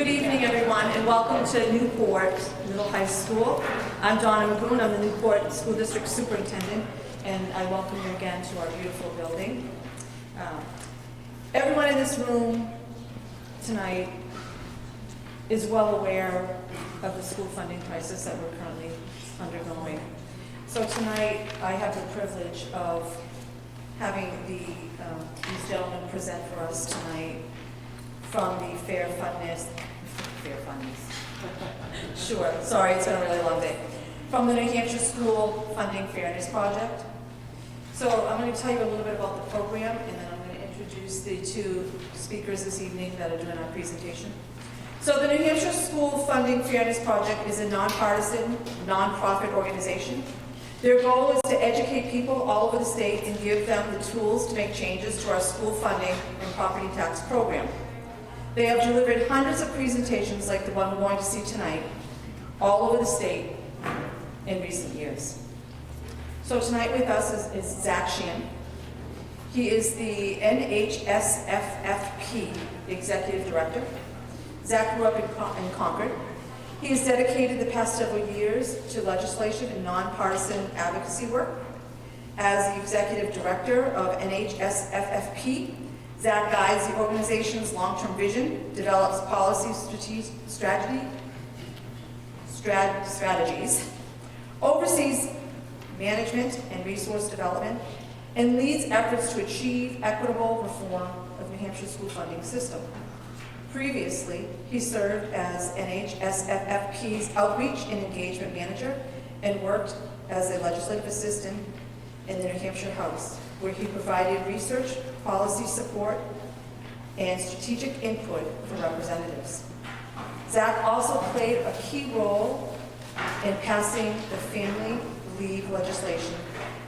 Good evening, everyone, and welcome to Newport Middle High School. I'm Donna Magoon. I'm the Newport School District Superintendent, and I welcome you again to our beautiful building. Everyone in this room tonight is well aware of the school funding crisis that we're currently undergoing. So tonight, I have the privilege of having these gentlemen present for us tonight from the Fair Fundness, sure, sorry, it's been a really long day, from the New Hampshire School Funding Fairness Project. So I'm going to tell you a little bit about the program, and then I'm going to introduce the two speakers this evening that are doing our presentation. So the New Hampshire School Funding Fairness Project is a nonpartisan, nonprofit organization. Their goal is to educate people all over the state and give them the tools to make changes to our school funding and property tax program. They have delivered hundreds of presentations like the one we're going to see tonight, all over the state in recent years. So tonight with us is Zach Sheehan. He is the NHSFFP Executive Director. Zach grew up in Concord. He has dedicated the past several years to legislation and nonpartisan advocacy work. As the Executive Director of NHSFFP, Zach guides the organization's long-term vision, develops policy strategies, oversees management and resource development, and leads efforts to achieve equitable reform of New Hampshire's school funding system. Previously, he served as NHSFFP's Outreach and Engagement Manager and worked as a legislative assistant in the New Hampshire House, where he provided research, policy support, and strategic input for representatives. Zach also played a key role in passing the family leave legislation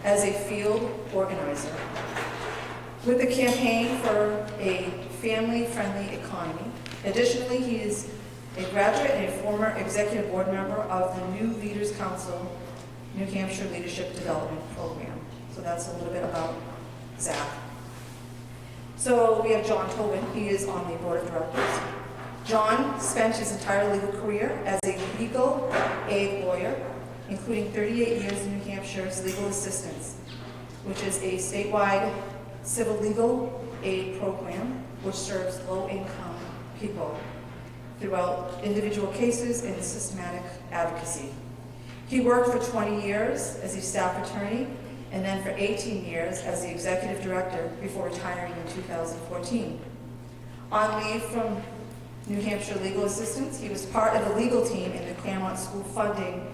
as a field organizer with the campaign for a family-friendly economy. Additionally, he is a graduate and a former executive board member of the New Leaders Council New Hampshire Leadership Development Program. So that's a little bit about Zach. So we have John Tobin. He is on the board of directors. John spent his entire legal career as a legal aid lawyer, including 38 years in New Hampshire's legal assistance, which is a statewide civil legal aid program which serves low-income people throughout individual cases and systematic advocacy. He worked for 20 years as a staff attorney and then for 18 years as the executive director before retiring in 2014. On leave from New Hampshire Legal Assistance, he was part of the legal team in the Claremont School Funding.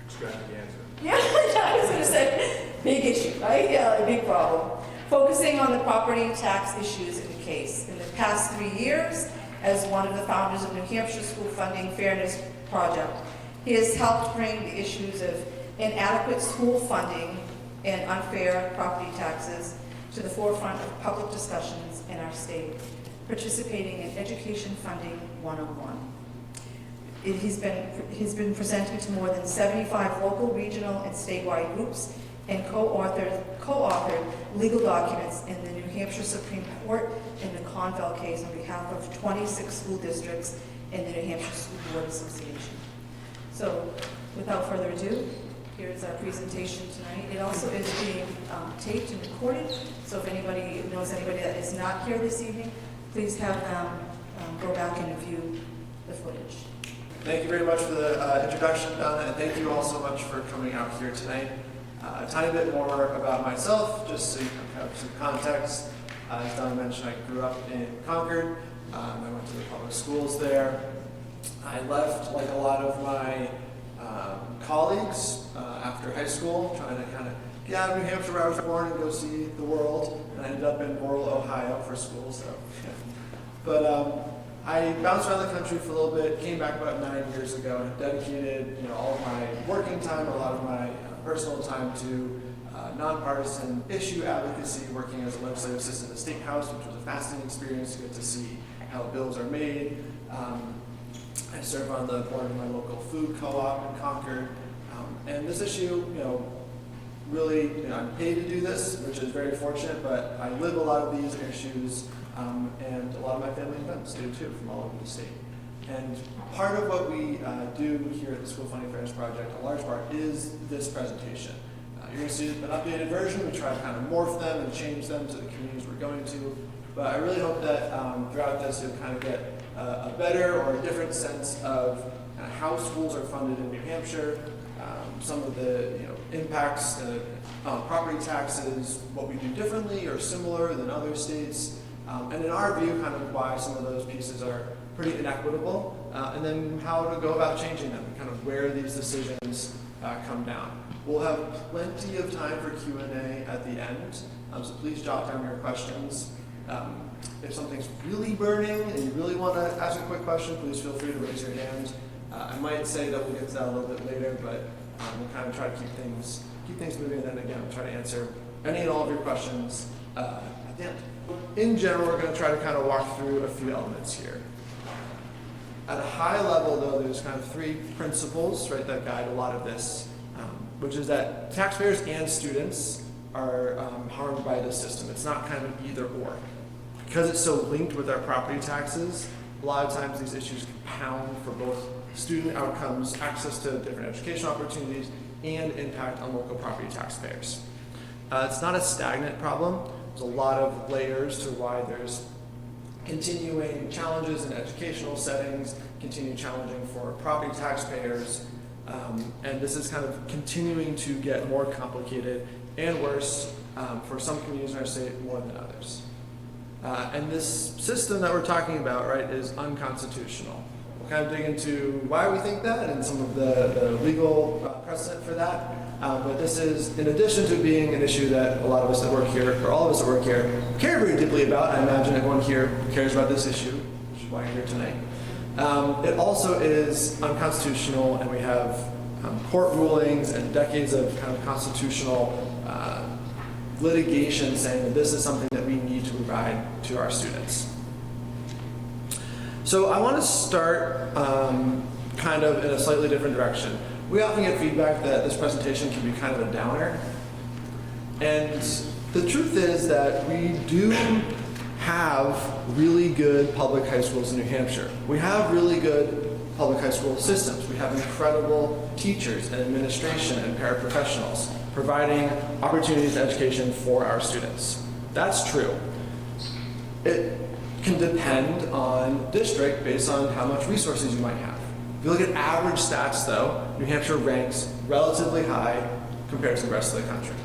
Extravaganza. Yeah, I was going to say, big issue, right? Yeah, a big problem. Focusing on the property tax issues in the case. In the past 3 years, as one of the founders of New Hampshire School Funding Fairness Project, he has helped bring the issues of inadequate school funding and unfair property taxes to the forefront of public discussions in our state, participating in Education Funding 101. He's been presenting to more than 75 local, regional, and statewide groups and co-authored legal documents in the New Hampshire Supreme Court in the Conval case on behalf of 26 school districts in the New Hampshire School Board Association. So, without further ado, here's our presentation tonight. It also is being taped and recorded, so if anybody knows anybody that is not here this evening, please have them go back and view the footage. Thank you very much for the introduction, Donna, and thank you all so much for coming out here tonight. A tiny bit more about myself, just so you can have some context. As Donna mentioned, I grew up in Concord. I went to the public schools there. I left, like a lot of my colleagues, after high school, trying to kind of get out of New Hampshire where I was born and go see the world. And I ended up in rural Ohio for school. So, but I bounced around the country for a little bit. Came back about 9 years ago and dedicated, all of my working time, a lot of my personal time to nonpartisan issue advocacy, working as a legislative assistant at the State House, which was a fascinating experience to get to see how bills are made. I serve on the board of my local food co-op in Concord. And this issue, really, I'm paid to do this, which is very fortunate, but I live a lot of these issues, and a lot of my family and friends do too, from all over the state. And part of what we do here at the School Funding Fairness Project, a large part, is this presentation. You're going to see an updated version. We try to kind of morph them and change them to the communities we're going to. But I really hope that throughout this you'll kind of get a better or a different sense of kind of how schools are funded in New Hampshire, some of the impacts on property taxes, what we do differently or similar than other states, and in our view, kind of why some of those pieces are pretty inequitable, and then how to go about changing them, kind of where these decisions come down. We'll have plenty of time for Q&A at the end, so please jot down your questions. If something's really burning and you really want to ask a quick question, please feel free to raise your hand. I might say that we'll get to that a little bit later, but we'll kind of try to keep things moving, and then again, we'll try to answer any and all of your questions at the end. In general, we're going to try to kind of walk through a few elements here. At a high level, though, there's kind of three principles, right, that guide a lot of this, which is that taxpayers and students are harmed by this system. It's not kind of an either or. Because it's so linked with our property taxes, a lot of times these issues compound for both student outcomes, access to different educational opportunities, and impact on local property taxpayers. It's not a stagnant problem. There's a lot of layers to why there's continuing challenges in educational settings, continuing challenging for property taxpayers, and this is kind of continuing to get more complicated and worse for some communities in our state more than others. And this system that we're talking about, right, is unconstitutional. We'll kind of dig into why we think that and some of the legal precedent for that. But this is, in addition to being an issue that a lot of us that work here, or all of us that work here, care very deeply about. I imagine everyone here cares about this issue, which is why you're here tonight. It also is unconstitutional, and we have court rulings and decades of kind of constitutional litigation saying that this is something that we need to provide to our students. So I want to start kind of in a slightly different direction. We often get feedback that this presentation can be kind of a downer. And the truth is that we do have really good public high schools in New Hampshire. We have really good public high school systems. We have incredible teachers and administration and paraprofessionals providing opportunities to education for our students. That's true. It can depend on district based on how much resources you might have. If you look at average stats, though, New Hampshire ranks relatively high compared to the rest of the country.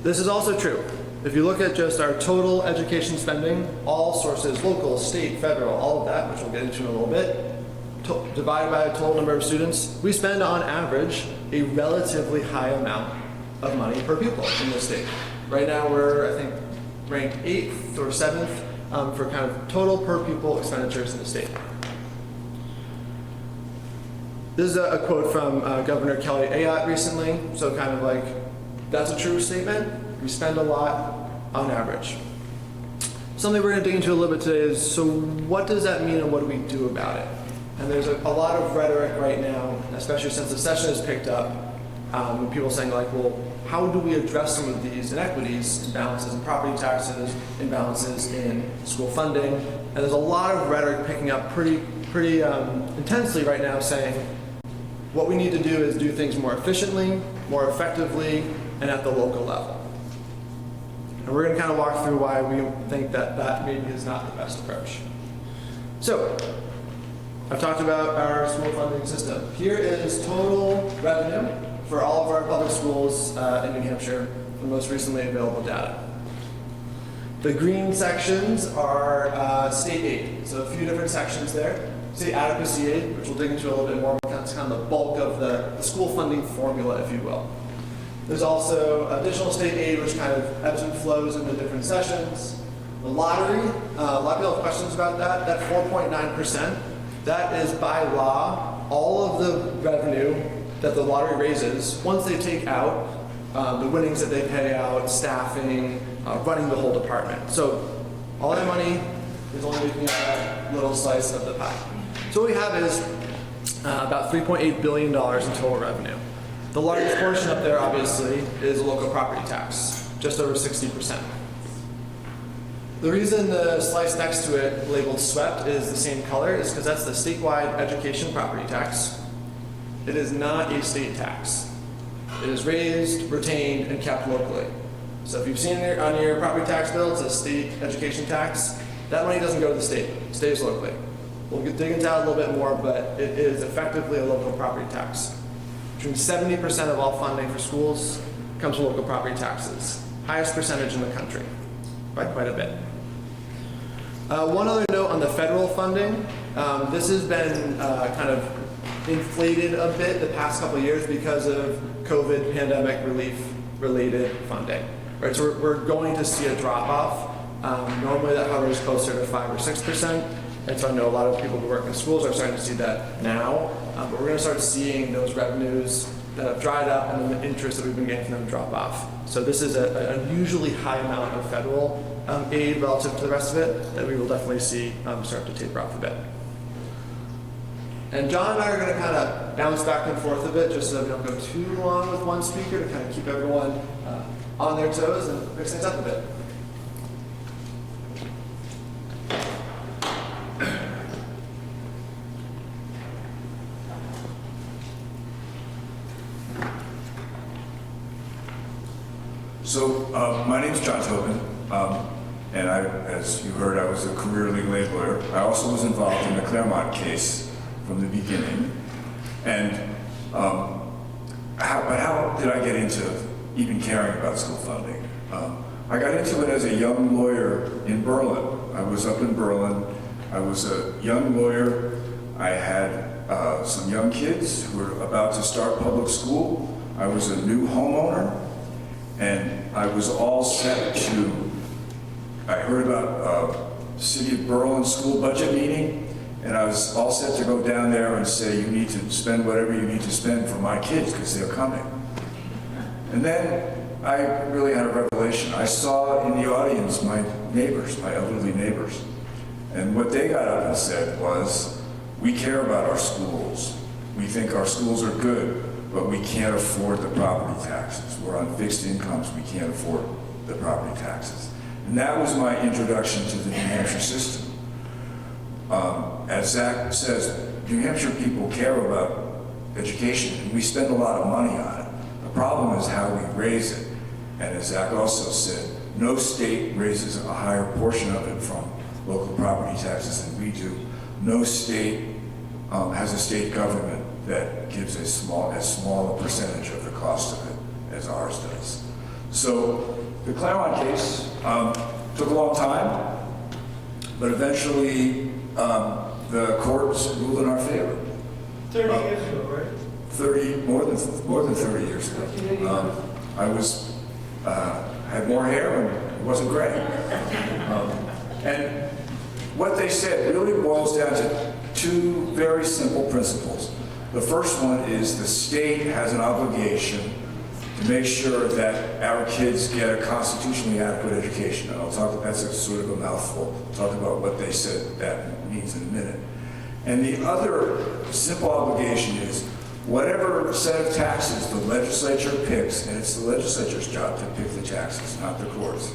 This is also true. If you look at just our total education spending, all sources, local, state, federal, all of that, which we'll get into in a little bit, divided by a total number of students, we spend on average a relatively high amount of money per pupil in this state. Right now we're, I think, ranked 8th or 7th for kind of total per pupil expenditures in the state. This is a quote from Governor Kelly Ayotte recently, so kind of like, that's a true statement. We spend a lot on average. Something we're going to dig into a little bit today is, so what does that mean and what do we do about it? And there's a lot of rhetoric right now, especially since the session has picked up, with people saying like, well, how do we address some of these inequities, imbalances in property taxes, imbalances in school funding? And there's a lot of rhetoric picking up pretty intensely right now saying, what we need to do is do things more efficiently, more effectively, and at the local level. And we're going to kind of walk through why we think that that maybe is not the best approach. So, I've talked about our school funding system. Here is total revenue for all of our public schools in New Hampshire, the most recently available data. The green sections are state aid, so a few different sections there. State adequacy aid, which we'll dig into a little bit more, that's kind of the bulk of the school funding formula, if you will. There's also additional state aid, which kind of ebbs and flows into different sessions. The lottery, a lot of people have questions about that. That 4.9%, that is by law, all of the revenue that the lottery raises, once they take out the winnings that they pay out, staffing, running the whole department. So all that money is only making up that little slice of the pie. So what we have is about $3.8 billion in total revenue. The largest portion up there, obviously, is local property tax, just over 60%. The reason the slice next to it labeled swept is the same color is because that's the statewide education property tax. It is not a state tax. It is raised, retained, and kept locally. So if you've seen it on your property tax bill, it's a state education tax. That money doesn't go to the state, it stays locally. We'll dig into that a little bit more, but it is effectively a local property tax. Between 70% of all funding for schools comes from local property taxes. Highest percentage in the country, by quite a bit. One other note on the federal funding. This has been kind of inflated a bit the past couple of years because of COVID pandemic relief related funding. Right, so we're going to see a drop off. Normally that hovers closer to 5 or 6%. And so I know a lot of people who work in schools are starting to see that now, but we're going to start seeing those revenues that have dried up and the interest that we've been getting from them drop off. So this is an unusually high amount of federal aid relative to the rest of it that we will definitely see start to taper off a bit. And John and I are going to kind of bounce back and forth a bit just so we don't go too long with one speaker to kind of keep everyone on their toes and mix things up a bit. So my name's John Tobin, and as you heard, I was a career legal aid lawyer. I also was involved in the Claremont case from the beginning. And how did I get into even caring about school funding? I got into it as a young lawyer in Berlin. I was up in Berlin. I was a young lawyer. I had some young kids who were about to start public school. I was a new homeowner. And I was all set to, I heard about City of Berlin school budget meeting, and I was all set to go down there and say, you need to spend whatever you need to spend for my kids because they're coming. And then I really had a revelation. I saw in the audience my neighbors, my elderly neighbors. And what they got up and said was, we care about our schools. We think our schools are good, but we can't afford the property taxes. We're on fixed incomes, we can't afford the property taxes. And that was my introduction to the New Hampshire system. As Zach says, New Hampshire people care about education, and we spend a lot of money on it. The problem is how we raise it. And as Zach also said, no state raises a higher portion of it from local property taxes than we do. No state has a state government that gives as small a percentage of the cost of it as ours does. So the Claremont case took a long time, but eventually the courts ruled in our favor. 30 years ago, right? More than 30 years ago. I was had more hair and it wasn't gray. And what they said really boils down to two very simple principles. The first one is the state has an obligation to make sure that our kids get a constitutionally adequate education. And that's a sort of a mouthful. I'll talk about what they said that means in a minute. And the other simple obligation is whatever set of taxes the legislature picks, and it's the legislature's job to pick the taxes, not the courts.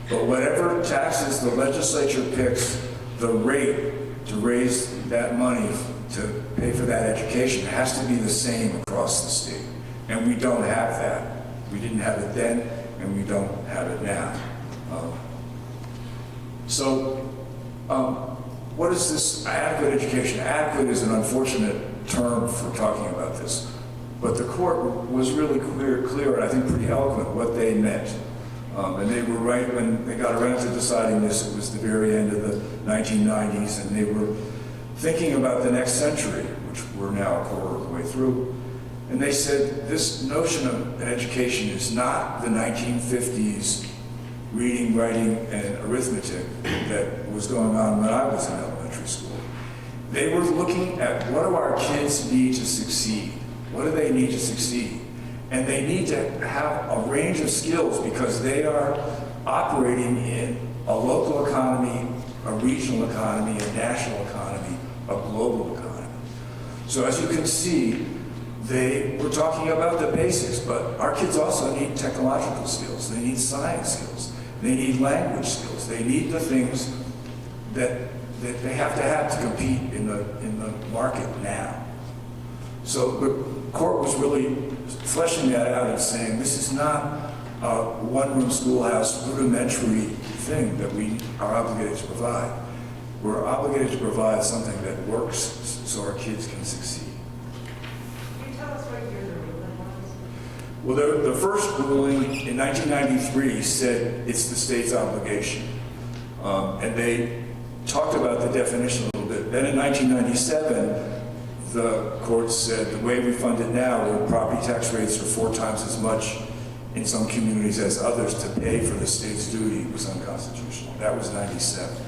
But whatever taxes the legislature picks, the rate to raise that money to pay for that education has to be the same across the state. And we don't have that. We didn't have it then, and we don't have it now. What is this adequate education? Adequate is an unfortunate term for talking about this. But the court was really clear and I think pretty eloquent what they meant. And they were right when they got around to deciding this. It was the very end of the 1990s, and they were thinking about the next century, which we're now a quarter of the way through. And they said this notion of an education is not the 1950s reading, writing, and arithmetic that was going on when I was in elementary school. They were looking at what do our kids need to succeed? What do they need to succeed? And they need to have a range of skills because they are operating in a local economy, a regional economy, a national economy, a global economy. So as you can see, we're talking about the basics, but our kids also need technological skills. They need science skills. They need language skills. They need the things that they have to compete in the market now. So the court was really fleshing that out and saying this is not a one-room schoolhouse rudimentary thing that we are obligated to provide. We're obligated to provide something that works so our kids can succeed. Can you tell us what year the ruling was? Well, the first ruling in 1993 said it's the state's obligation. And they talked about the definition a little bit. Then in 1997, the court said the way we fund it now, where property tax rates are 4 times as much in some communities as others, to pay for the state's duty was unconstitutional. That was 97.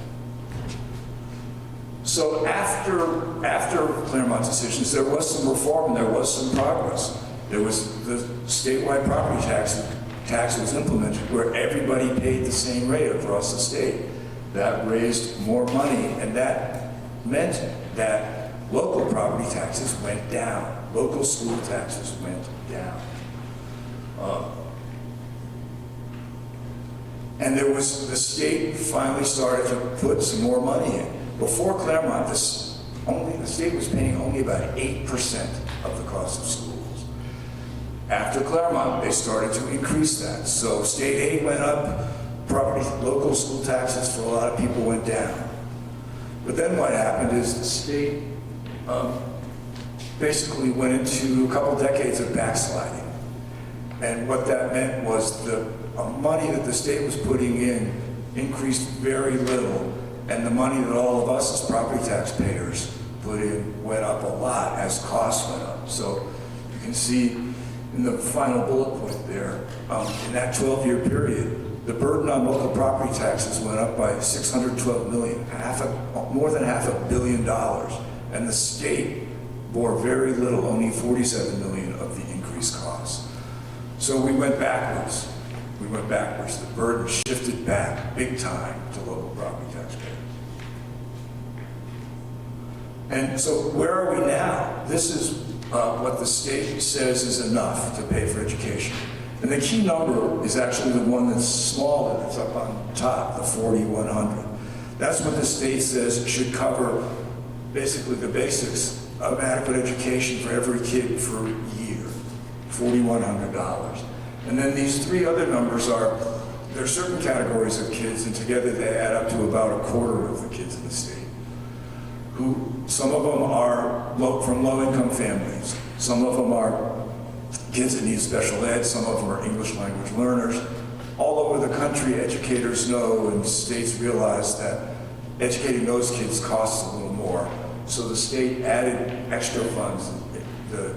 So after Claremont's decisions, there was some reform and there was some progress. There was the statewide property tax was implemented where everybody paid the same rate across the state. That raised more money, and that meant that local property taxes went down. Local school taxes went down. And the state finally started to put some more money in. Before Claremont, the state was paying only about 8% of the cost of schools. After Claremont, they started to increase that. So state aid went up, local school taxes for a lot of people went down. But then what happened is the state basically went into a couple decades of backsliding. And what that meant was the money that the state was putting in increased very little, and the money that all of us as property taxpayers put in went up a lot as costs went up. So you can see in the final bullet point there, in that 12-year period, the burden on local property taxes went up by $612 million, more than $500 million, and the state bore very little, only $47 million of the increased costs. So we went backwards. We went backwards. The burden shifted back big time to local property taxpayers. And so where are we now? This is what the state says is enough to pay for education. And the key number is actually the one that's smaller, that's up on top, the 4,100. That's what the state says should cover basically the basics of adequate education for every kid for a year, $4,100. And then these 3 other numbers there are certain categories of kids, and together they add up to about a quarter of the kids in the state. Some of them are from low-income families. Some of them are kids that need special ed. Some of them are English language learners. All over the country, educators know and states realize that educating those kids costs a little more. So the state added extra funds. The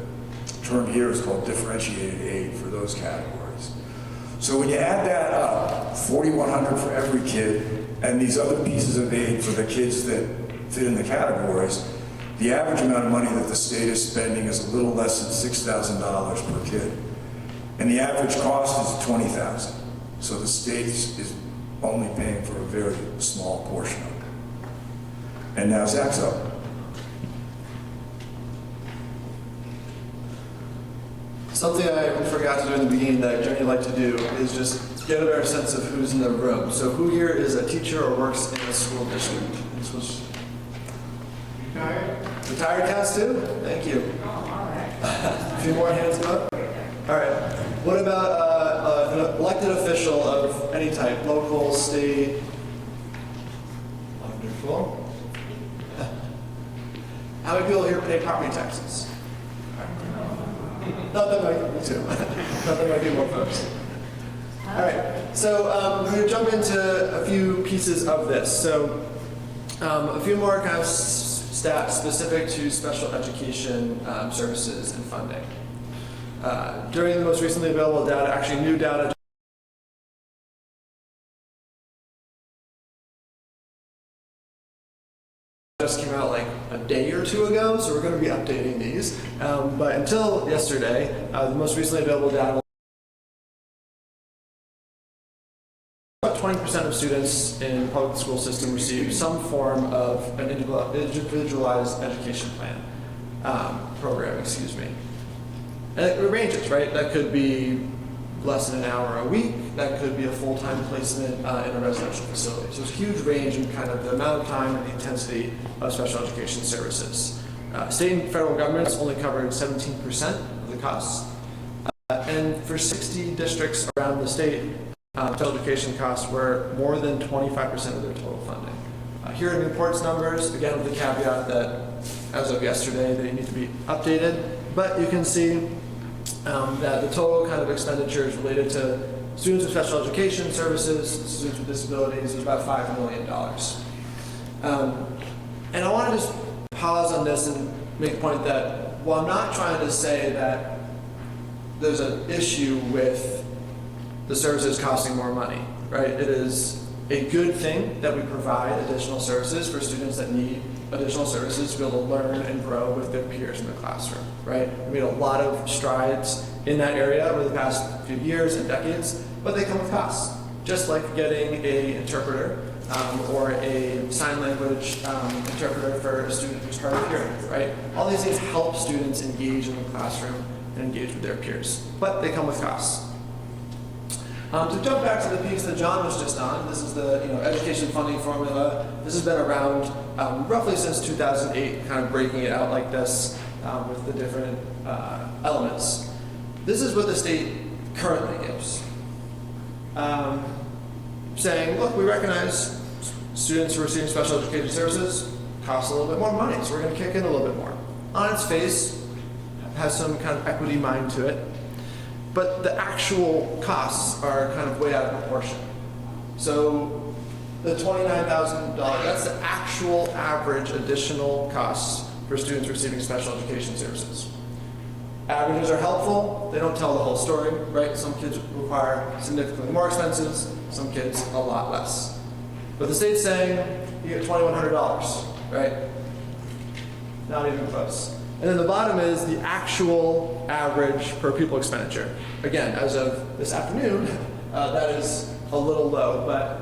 term here is called differentiated aid for those categories. So when you add that up, $4,100 for every kid, and these other pieces of aid for the kids that fit in the categories, the average amount of money that the state is spending is a little less than $6,000 per kid. And the average cost is $20,000. So the state is only paying for a very small portion of it. And now Zach's up. Something I forgot to do in the beginning that I generally like to do is just get a better sense of who's in the room. So who here is a teacher or works in a school district? Retired counts too? Thank you. A few more hands go up. All right. What about an elected official of any type, local, state? Wonderful. How many people here pay property taxes? Not that many, me too. Not that many more folks. All right. So we're going to jump into a few pieces of this. So a few more kind of stats specific to special education services and funding. During the most recently available data, actually new data just came out like a day or 2 ago, so we're going to be updating these. But until yesterday, the most recently available data, about 20% of students in the public school system receive some form of an individualized education plan. program, excuse me. And it ranges, right? That could be less than an hour a week. That could be a full-time placement in a residential facility. So it's a huge range in kind of the amount of time and the intensity of special education services. State and federal governments only covered 17% of the costs. And for 60 districts around the state, special education costs were more than 25% of their total funding. Here are Newport's numbers, again with the caveat that as of yesterday they need to be updated, but you can see that the total kind of expenditures related to students with special education services, students with disabilities, is about $5 million. And I want to just pause on this and make a point that while I'm not trying to say that there's an issue with the services costing more money, right? It is a good thing that we provide additional services for students that need additional services to be able to learn and grow with their peers in the classroom, right? We made a lot of strides in that area over the past few years and decades, but they come with costs. Just like getting an interpreter or a sign language interpreter for a student who's hard of hearing, right? All these things help students engage in the classroom and engage with their peers, but they come with costs. To jump back to the piece that John was just on, this is the education funding formula. This has been around roughly since 2008, kind of breaking it out like this with the different elements. This is what the state currently gives. Saying, look, we recognize students who are receiving special education services cost a little bit more money, so we're going to kick in a little bit more. On its face, has some kind of equity mind to it. But the actual costs are kind of way out of proportion. So the $29,000, that's the actual average additional costs for students receiving special education services. Averages are helpful, they don't tell the whole story, right? Some kids require significantly more expenses, some kids a lot less. But the state's saying you get $2,100, right? Not even close. And then the bottom is the actual average per pupil expenditure. Again, as of this afternoon, that is a little low, but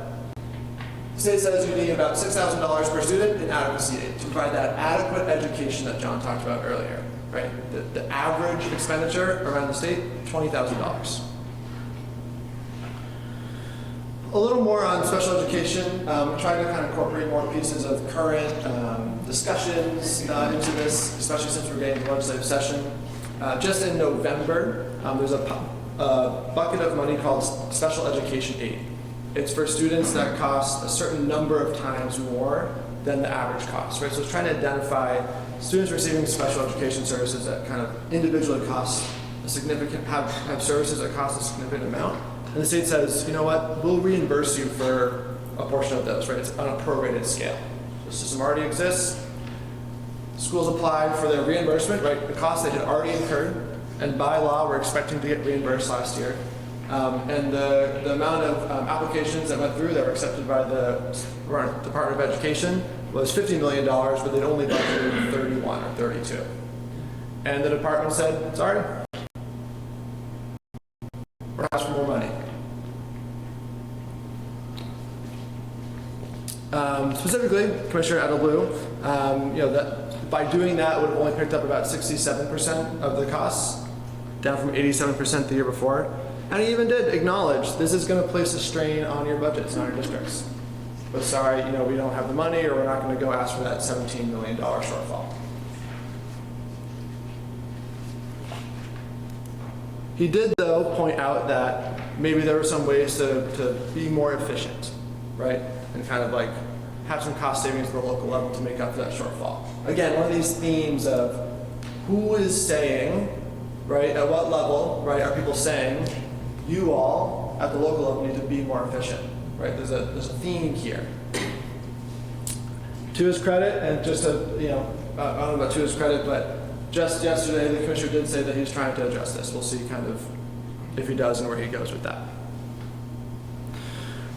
the state says you need about $6,000 per student in adequacy aid to provide that adequate education that John talked about earlier, right? The average expenditure around the state, $20,000. A little more on special education. We're trying to kind of incorporate more pieces of current discussions into this, especially since we're getting to legislative session. Just in November, there's a bucket of money called Special Education Aid. It's for students that cost a certain number of times more than the average cost, right? So it's trying to identify students receiving special education services that kind of individually cost a significant, have services that cost a significant amount. And the state says, you know what, we'll reimburse you for a portion of those, right? It's on a prorated scale. The system already exists. Schools applied for their reimbursement, right? The costs they had already incurred, and by law, we're expecting to get reimbursed last year. And the amount of applications that went through that were accepted by the Department of Education was $50 million, but they'd only budgeted 31 or 32. And the department said, sorry, we're asking for more money. Specifically, Commissioner Edelblue, that by doing that would have only picked up about 67% of the costs, down from 87% the year before. And he even did acknowledge this is going to place a strain on your budgets and on your districts. But sorry, we don't have the money, or we're not going to go ask for that $17 million shortfall. He did, though, point out that maybe there were some ways to be more efficient, right? And kind of like have some cost savings at the local level to make up for that shortfall. Again, one of these themes of who is saying, right, at what level, right, are people saying, you all at the local level need to be more efficient, right? There's a theme here. To his credit, and just to, I don't know about to his credit, but just yesterday the commissioner did say that he's trying to address this. We'll see kind of if he does and where he goes with that.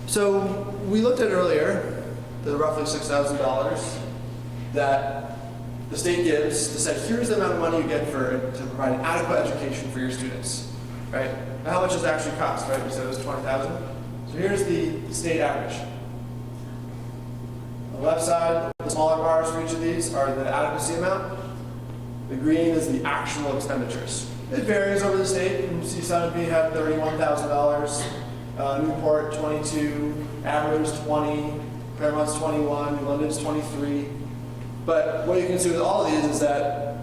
So we looked at earlier the roughly $6,000 that the state gives to say, here's the amount of money you get to provide an adequate education for your students, right? Now, how much does it actually cost, right? We said it was $20,000. So here's the state average. On the left side, the smaller bars for each of these are the adequacy amount. The green is the actual expenditures. It varies over the state. You see Sunapee had $31,000, Newport 22, Average 20, Claremont's 21, New London's 23. But what you can see with all of these is that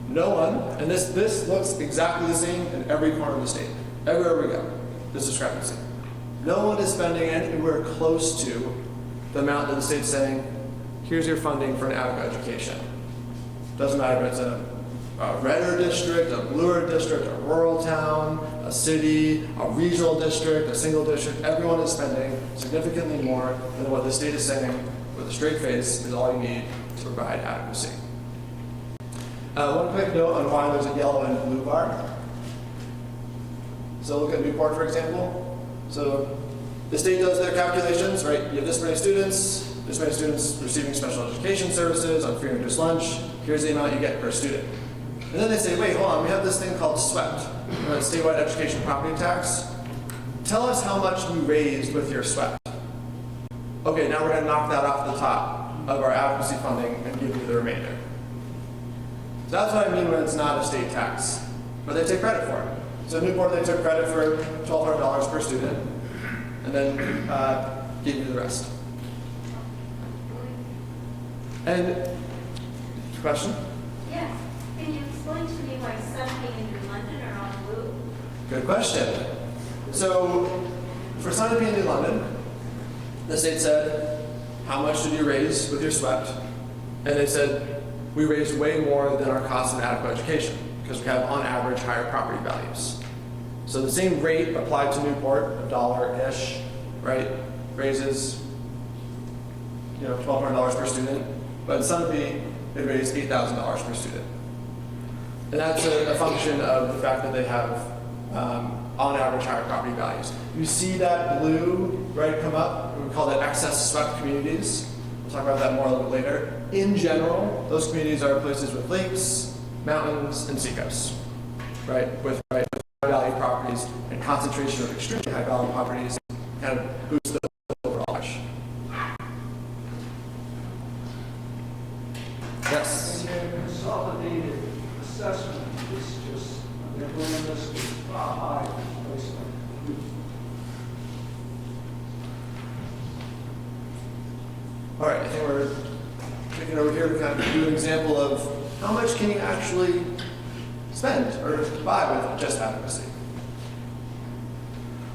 no one, and this looks exactly the same in every corner of the state, everywhere we go, this discrepancy. No one is spending anywhere close to the amount that the state's saying, here's your funding for an AVCO education. Doesn't matter if it's a redder district, a bluer district, a rural town, a city, a regional district, a single district. Everyone is spending significantly more than what the state is saying with a straight face is all you need to provide adequacy. One quick note on why there's a yellow and blue bar. So look at Newport, for example. So the state does their calculations, right? You have this many students receiving special education services on free and reduced lunch. Here's the amount you get per student. And then they say, wait, hold on, we have this thing called SWEPT, statewide education property tax. Tell us how much you raised with your SWEPT. Okay, now we're going to knock that off the top of our adequacy funding and give you the remainder. So that's what I mean when it's not a state tax, but they take credit for it. So in Newport, they took credit for $1,200 per student, and then gave you the rest. And, question? Yes. Can you explain to me why Sunapee and New London are all blue? Good question. So for Sunapee and New London, the state said, how much did you raise with your SWEPT? And they said, we raised way more than our cost of adequate education because we have on average higher property values. So the same rate applied to Newport, $1-ish, right? Raises, $1,200 per student. But in Sunapee, it raised $8,000 per student. And that's a function of the fact that they have, on average, higher property values. You see that blue, right, come up? We call that excess swept communities. We'll talk about that more a little bit later. In general, those communities are places with lakes, mountains, and seacoasts, right? With high value properties and concentration of extremely high value properties kind of boosts the overall average. Yes? And your consolidated assessment is just, they're doing this with high placement. All right, I think we're taking over here to kind of do an example of how much can you actually spend or buy with just adequacy.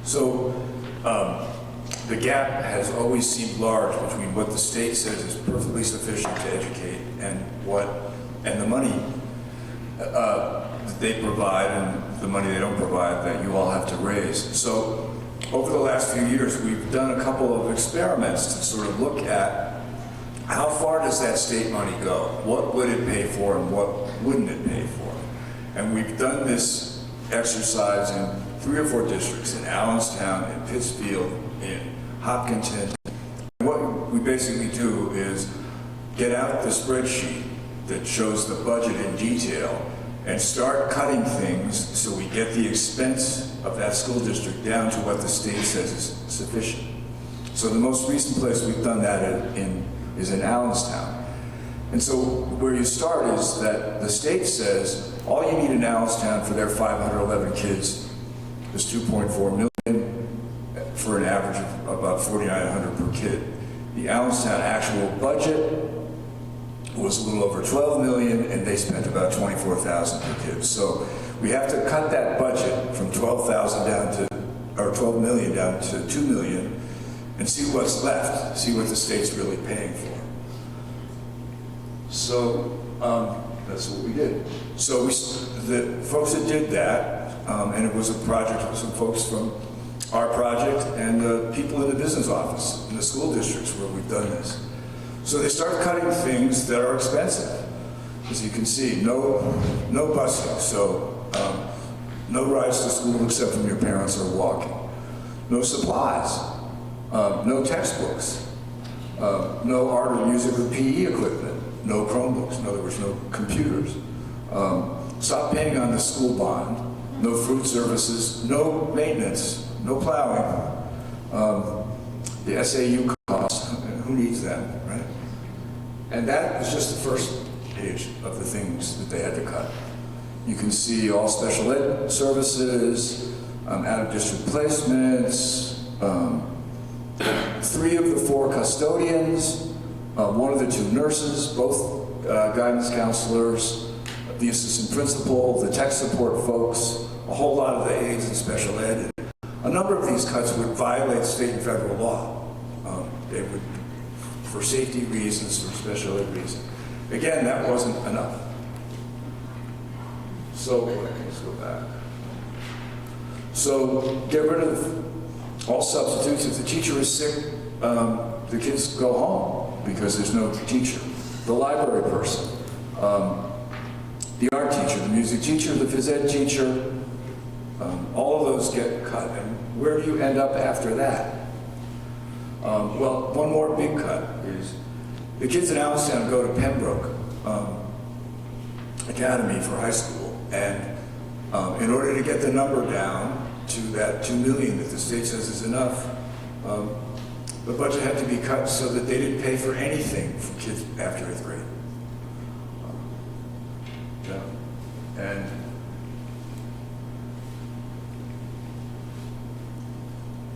So the gap has always seemed large between what the state says is perfectly sufficient to educate and the money that they provide and the money they don't provide that you all have to raise. So over the last few years, we've done a couple of experiments to sort of look at how far does that state money go? What would it pay for and what wouldn't it pay for? And we've done this exercise in 3 or 4 districts, in Allenstown, in Pittsfield, in Hopkinton. And what we basically do is get out the spreadsheet that shows the budget in detail and start cutting things so we get the expense of that school district down to what the state says is sufficient. So the most recent place we've done that is in Allenstown. And so where you start is that the state says all you need in Allenstown for their 511 kids is $2.4 million for an average of about $4,900 per kid. The Allenstown actual budget was a little over $12 million, and they spent about $24,000 per kid. So we have to cut that budget from $12,000 down to, or $12 million down to $2 million, and see what's left, see what the state's really paying for. So that's what we did. So the folks that did that, and it was a project with some folks from our project and the people in the business office in the school districts where we've done this. So they start cutting things that are expensive. As you can see, no busing, so no rides to school except when your parents are walking. No supplies, no textbooks, no art or music or PE equipment, no Chromebooks, in other words, no computers. Stop paying on the school bond, no food services, no maintenance, no plowing. The SAU costs, who needs them, right? And that was just the first page of the things that they had to cut. You can see all special ed services, out-of-district placements, 3 of the 4 custodians, 1 of the 2 nurses, both guidance counselors, the assistant principal, the tech support folks, a whole lot of the aides in special ed. A number of these cuts would violate state and federal law. They would, for safety reasons, for special ed reasons. Again, that wasn't enough. So, let's go back. So, get rid of all substitutes. If the teacher is sick, the kids go home because there's no teacher. The library person, the art teacher, the music teacher, the phys ed teacher, all of those get cut. And where do you end up after that? Well, one more big cut is the kids in Allenstown go to Pembroke Academy for high school. And in order to get the number down to that 2 million that the state says is enough, the budget had to be cut so that they didn't pay for anything for kids after 8th grade. And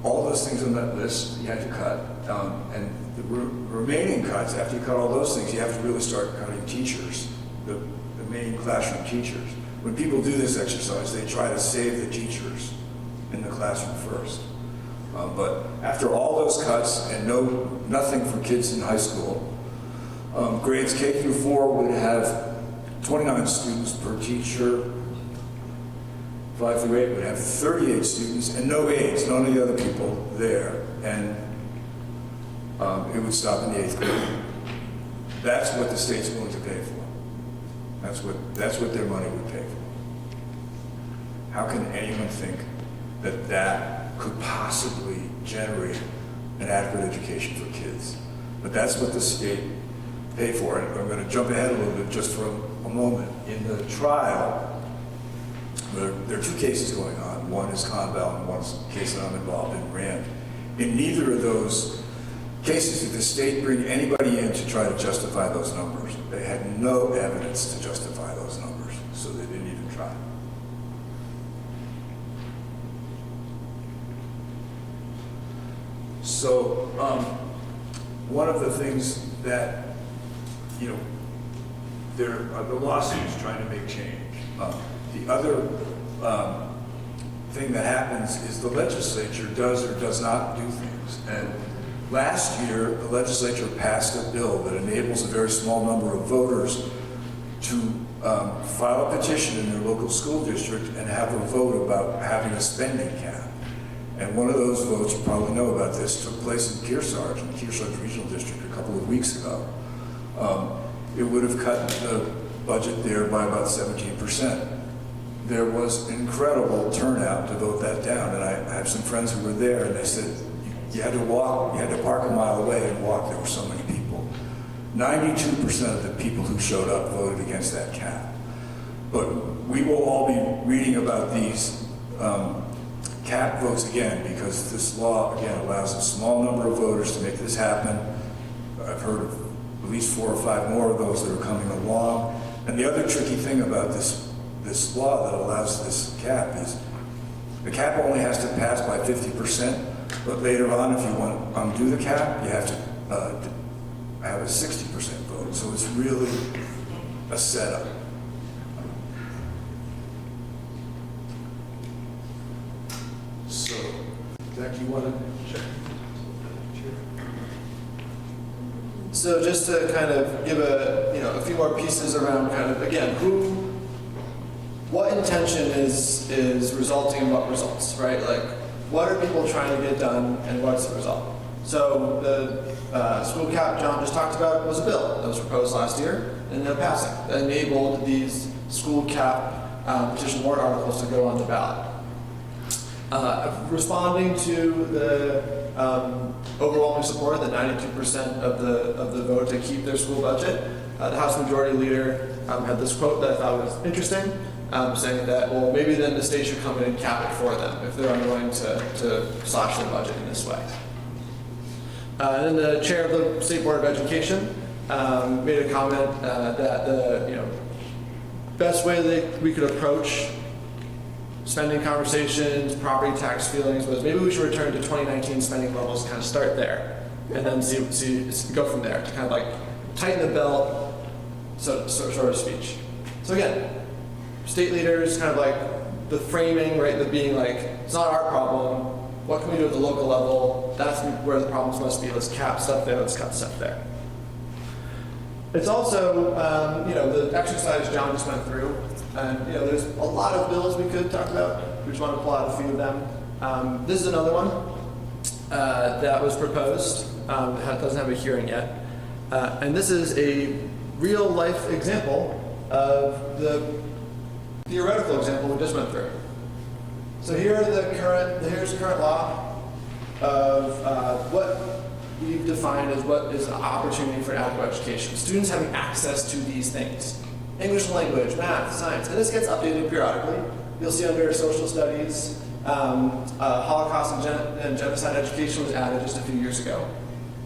all those things on that list you had to cut. And the remaining cuts, after you cut all those things, you have to really start cutting teachers, the main classroom teachers. When people do this exercise, they try to save the teachers in the classroom first. But after all those cuts and nothing for kids in high school, grades K through 4 would have 29 students per teacher. 5 through 8 would have 38 students and no aides, none of the other people there. And it would stop in the 8th grade. That's what the state's willing to pay for. That's what their money would pay for. How can anyone think that that could possibly generate an adequate education for kids? But that's what the state paid for. And I'm going to jump ahead a little bit just for a moment. In the trial, there are 2 cases going on. One is Conval and one's a case that I'm involved in, Rand. In neither of those cases did the state bring anybody in to try to justify those numbers. They had no evidence to justify those numbers, so they didn't even try. So one of the things that, there are the lawsuits trying to make change. The other thing that happens is the legislature does or does not do things. And last year, the legislature passed a bill that enables a very small number of voters to file a petition in their local school district and have a vote about having a spending cap. And one of those votes, you probably know about this, took place in Kearsarge, in the Kearsarge Regional District a couple of weeks ago. It would have cut the budget there by about 17%. There was incredible turnout to vote that down, and I have some friends who were there, and they said, you had to walk, you had to park a mile away and walk, there were so many people. 92% of the people who showed up voted against that cap. But we will all be reading about these cap votes again, because this law, again, allows a small number of voters to make this happen. I've heard of at least 4 or 5 more of those that are coming along. And the other tricky thing about this law that allows this cap is the cap only has to pass by 50%, but later on, if you want to undo the cap, you have to have a 60% vote. So it's really a setup. So, Zach, you want to check? So just to kind of give a few more pieces around kind of, again, what intention is resulting in what results, right? Like, what are people trying to get done and what's the result? So the school cap John just talked about was a bill that was proposed last year and ended up passing that enabled these school cap petition warrant articles to go on the ballot. Responding to the overwhelming support, the 92% of the vote to keep their school budget, the House Majority Leader had this quote that I thought was interesting, saying that, well, maybe then the state should come in and cap it for them if they're unwilling to slash their budget in this way. And then the chair of the State Board of Education made a comment that the best way that we could approach spending conversations, property tax feelings was maybe we should return to 2019 spending levels, kind of start there, and then go from there to kind of like tighten the belt, sort of speech. So again, state leaders kind of like the framing, right? The being like, it's not our problem. What can we do at the local level? That's where the problems must be. Let's cap stuff there. Let's cut stuff there. It's also, the exercise John just went through, and there's a lot of bills we could talk about. We just want to pull out a few of them. This is another one that was proposed. It doesn't have a hearing yet, and this is a real life example of the theoretical example we just went through. So here's the current law of what we've defined as what is an opportunity for adequate education. Students having access to these things. English language, math, science, and this gets updated periodically. You'll see under social studies, Holocaust and genocide education was added just a few years ago,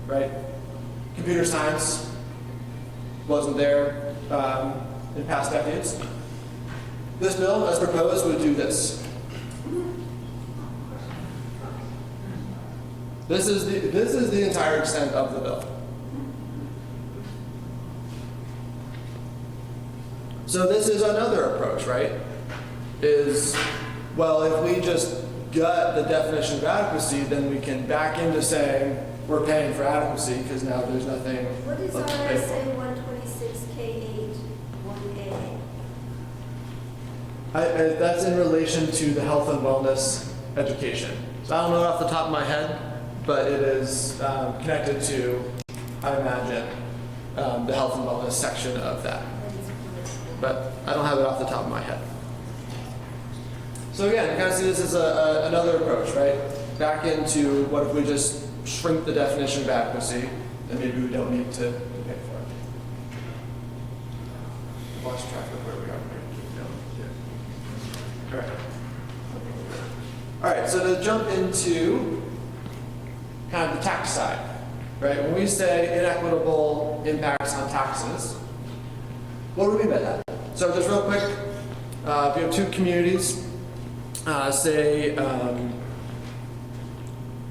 right? Computer science wasn't there in past decades. This bill, as proposed, would do this. This is the entire extent of the bill. So this is another approach, right? Is, well, if we just gut the definition of adequacy, then we can back into saying we're paying for adequacy because now there's nothing What is left to pay for. RSA 126K8 1A? That's in relation to the health and wellness education. So I don't know it off the top of my head, but it is connected to, I imagine, the health and wellness section of that. But I don't have it off the top of my head. So again, you kind of see this as another approach, right? Back into what if we just shrink the definition of adequacy, then maybe we don't need to pay for it. Lost track of where we are. All right. All right, so to jump into kind of the tax side, right? When we say inequitable impacts on taxes, what do we mean by that? So just real quick, if you have two communities, say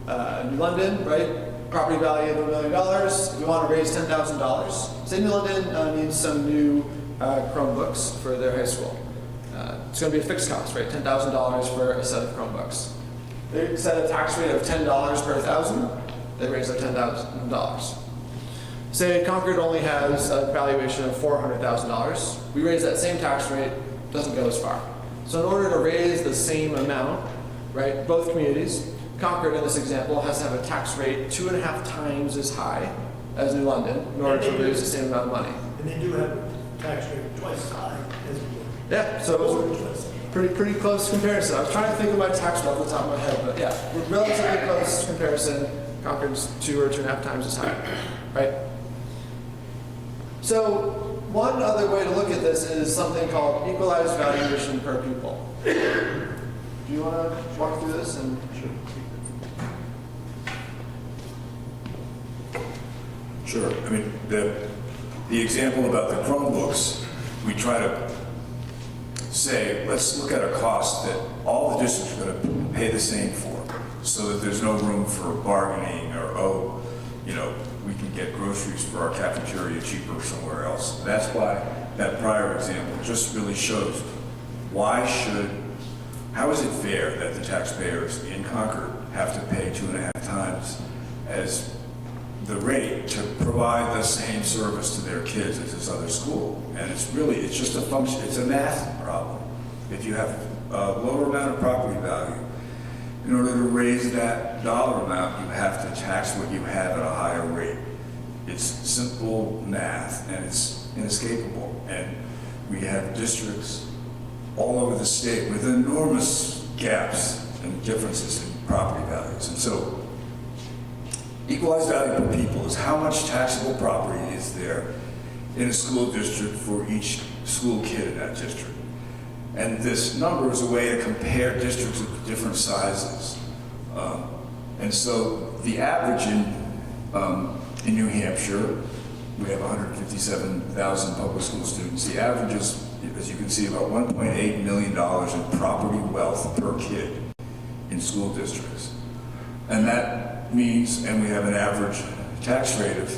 New London, right? Property value of $1 million. We want to raise $10,000. Say New London needs some new Chromebooks for their high school. It's going to be a fixed cost, right? $10,000 for a set of Chromebooks. They set a tax rate of $10 per thousand. They raise their $10,000. Say Concord only has a valuation of $400,000. We raise that same tax rate, doesn't go as far. So in order to raise the same amount, right, both communities, Concord in this example has to have a tax rate 2.5 times as high as New London in order to raise the same amount of money. And they do have a tax rate twice as high as we do. Yeah, so it's pretty close comparison. I was trying to think of my tax bill off the top of my head, but yeah, relatively close comparison. Concord's 2 or 2.5 times as high, right? So one other way to look at this is something called equalized valuation per pupil. Do you want to walk through this? And Sure. I mean, the example about the Chromebooks, we try to say, let's look at a cost that all the districts are going to pay the same for, so that there's no room for bargaining or, we can get groceries for our cafeteria cheaper somewhere else. That's why that prior example just really shows how is it fair that the taxpayers in Concord have to pay 2.5 times as the rate to provide the same service to their kids as this other school? And it's just a function, it's a math problem. If you have a lower amount of property value, in order to raise that dollar amount, you have to tax what you have at a higher rate. It's simple math, and it's inescapable. And we have districts all over the state with enormous gaps and differences in property values. And so, equalized value per pupil is how much taxable property is there in a school district for each school kid in that district. And this number is a way to compare districts of different sizes. And so the average in New Hampshire We have 157,000 public school students. The average is, as you can see, about $1.8 million in property wealth per kid in school districts. And that means, and we have an average tax rate of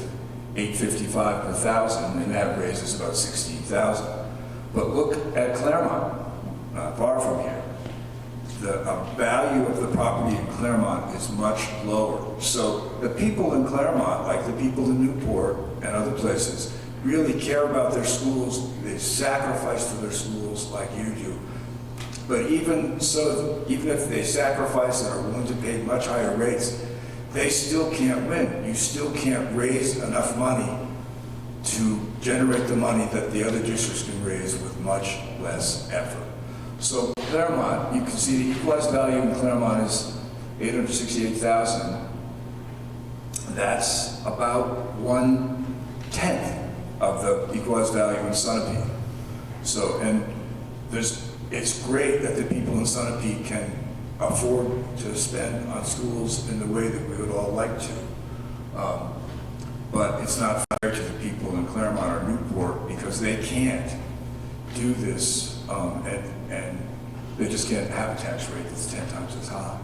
$8.55 per thousand, and that raises about $16,000. But look at Claremont, not far from here. The value of the property in Claremont is much lower. So the people in Claremont, like the people in Newport and other places, really care about their schools. They sacrifice for their schools like you do. But even so, even if they sacrifice and are willing to pay much higher rates, they still can't win. You still can't raise enough money to generate the money that the other districts can raise with much less effort. So Claremont, you can see the equalized value in Claremont is $868,000. That's about 1/10 of the equalized value in Sunapee. So, and it's great that the people in Sunapee can afford to spend on schools in the way that we would all like to. But it's not fair to the people in Claremont or Newport because they can't do this, and they just can't have a tax rate that's 10 times as high.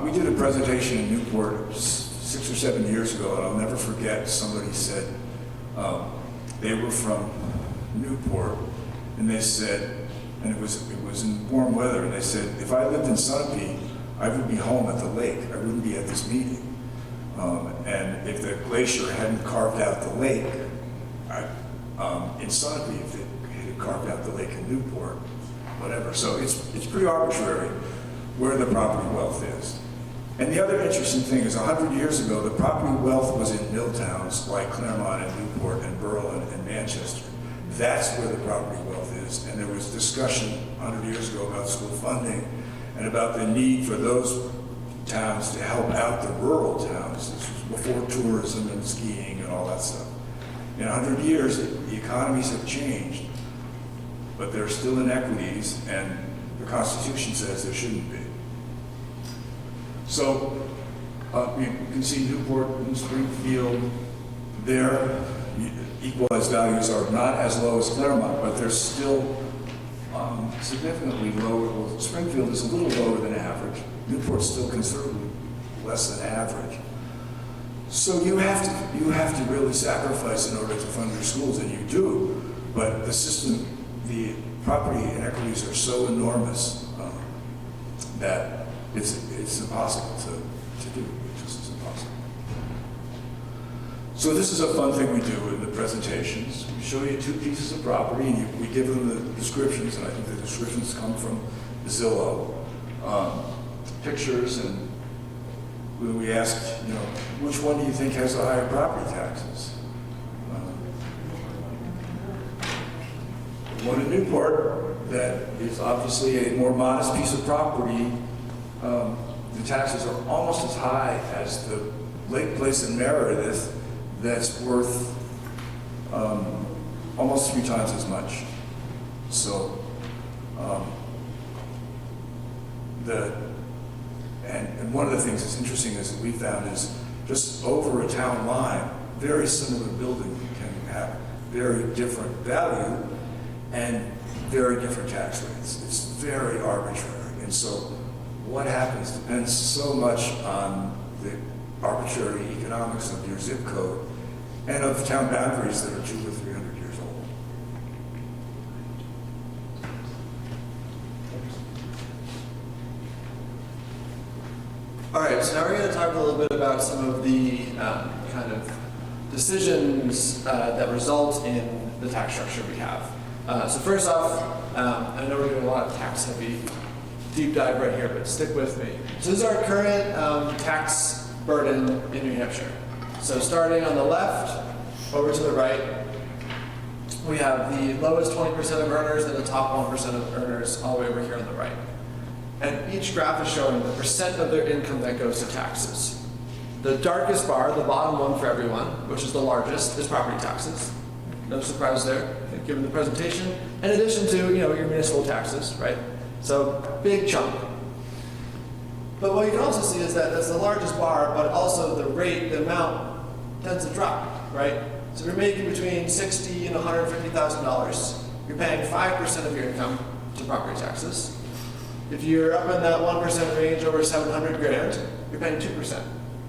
We did a presentation in Newport 6 or 7 years ago, and I'll never forget, somebody said, they were from Newport, and they said, and it was in warm weather, and they said, if I lived in Sunapee, I would be home at the lake. I wouldn't be at this meeting. And if the glacier hadn't carved out the lake, in Sunapee, if it had carved out the lake in Newport, whatever. So it's pretty arbitrary where the property wealth is. And the other interesting thing is 100 years ago, the property wealth was in mill towns like Claremont and Newport and Berlin and Manchester. That's where the property wealth is. And there was discussion 100 years ago about school funding and about the need for those towns to help out the rural towns. This was before tourism and skiing and all that stuff. In 100 years, the economies have changed, but there are still inequities, and the Constitution says there shouldn't be. So you can see Newport and Springfield, their equalized values are not as low as Claremont, but they're still significantly lower. Well, Springfield is a little lower than average. Newport's still considerably less than average. So you have to really sacrifice in order to fund your schools, and you do. But the system, the property inequities are so enormous that it's impossible to do. It just is impossible. So this is a fun thing we do in the presentations. We show you two pieces of property, and we give them the descriptions, and I think the descriptions come from Zillow. Pictures, and we asked, which one do you think has the higher property taxes? One in Newport that is obviously a more modest piece of property. The taxes are almost as high as the Lake Place in Meredith that's worth almost 3 times as much. So And one of the things that's interesting is that we found is just over a town line, very similar building can have very different value and very different tax rates. It's very arbitrary. And so what happens depends so much on the arbitrary economics of your zip code and of town boundaries that are 200 or 300 years old. All right, so now we're going to talk a little bit about some of the kind of decisions that result in the tax structure we have. So first off, I know we're doing a lot of tax-heavy deep dive right here, but stick with me. So this is our current tax burden in New Hampshire. So starting on the left, over to the right, we have the lowest 20% of earners and the top 1% of earners all the way over here on the right. And each graph is showing the percent of their income that goes to taxes. The darkest bar, the bottom one for everyone, which is the largest, is property taxes. No surprise there, given the presentation. In addition to, your municipal taxes, right? So, big chunk. But what you can also see is that that's the largest bar, but also the rate, the amount tends to drop, right? So if you're making between $60,000 and $150,000, you're paying 5% of your income to property taxes. If you're up in that 1% range over 700 grand, you're paying 2%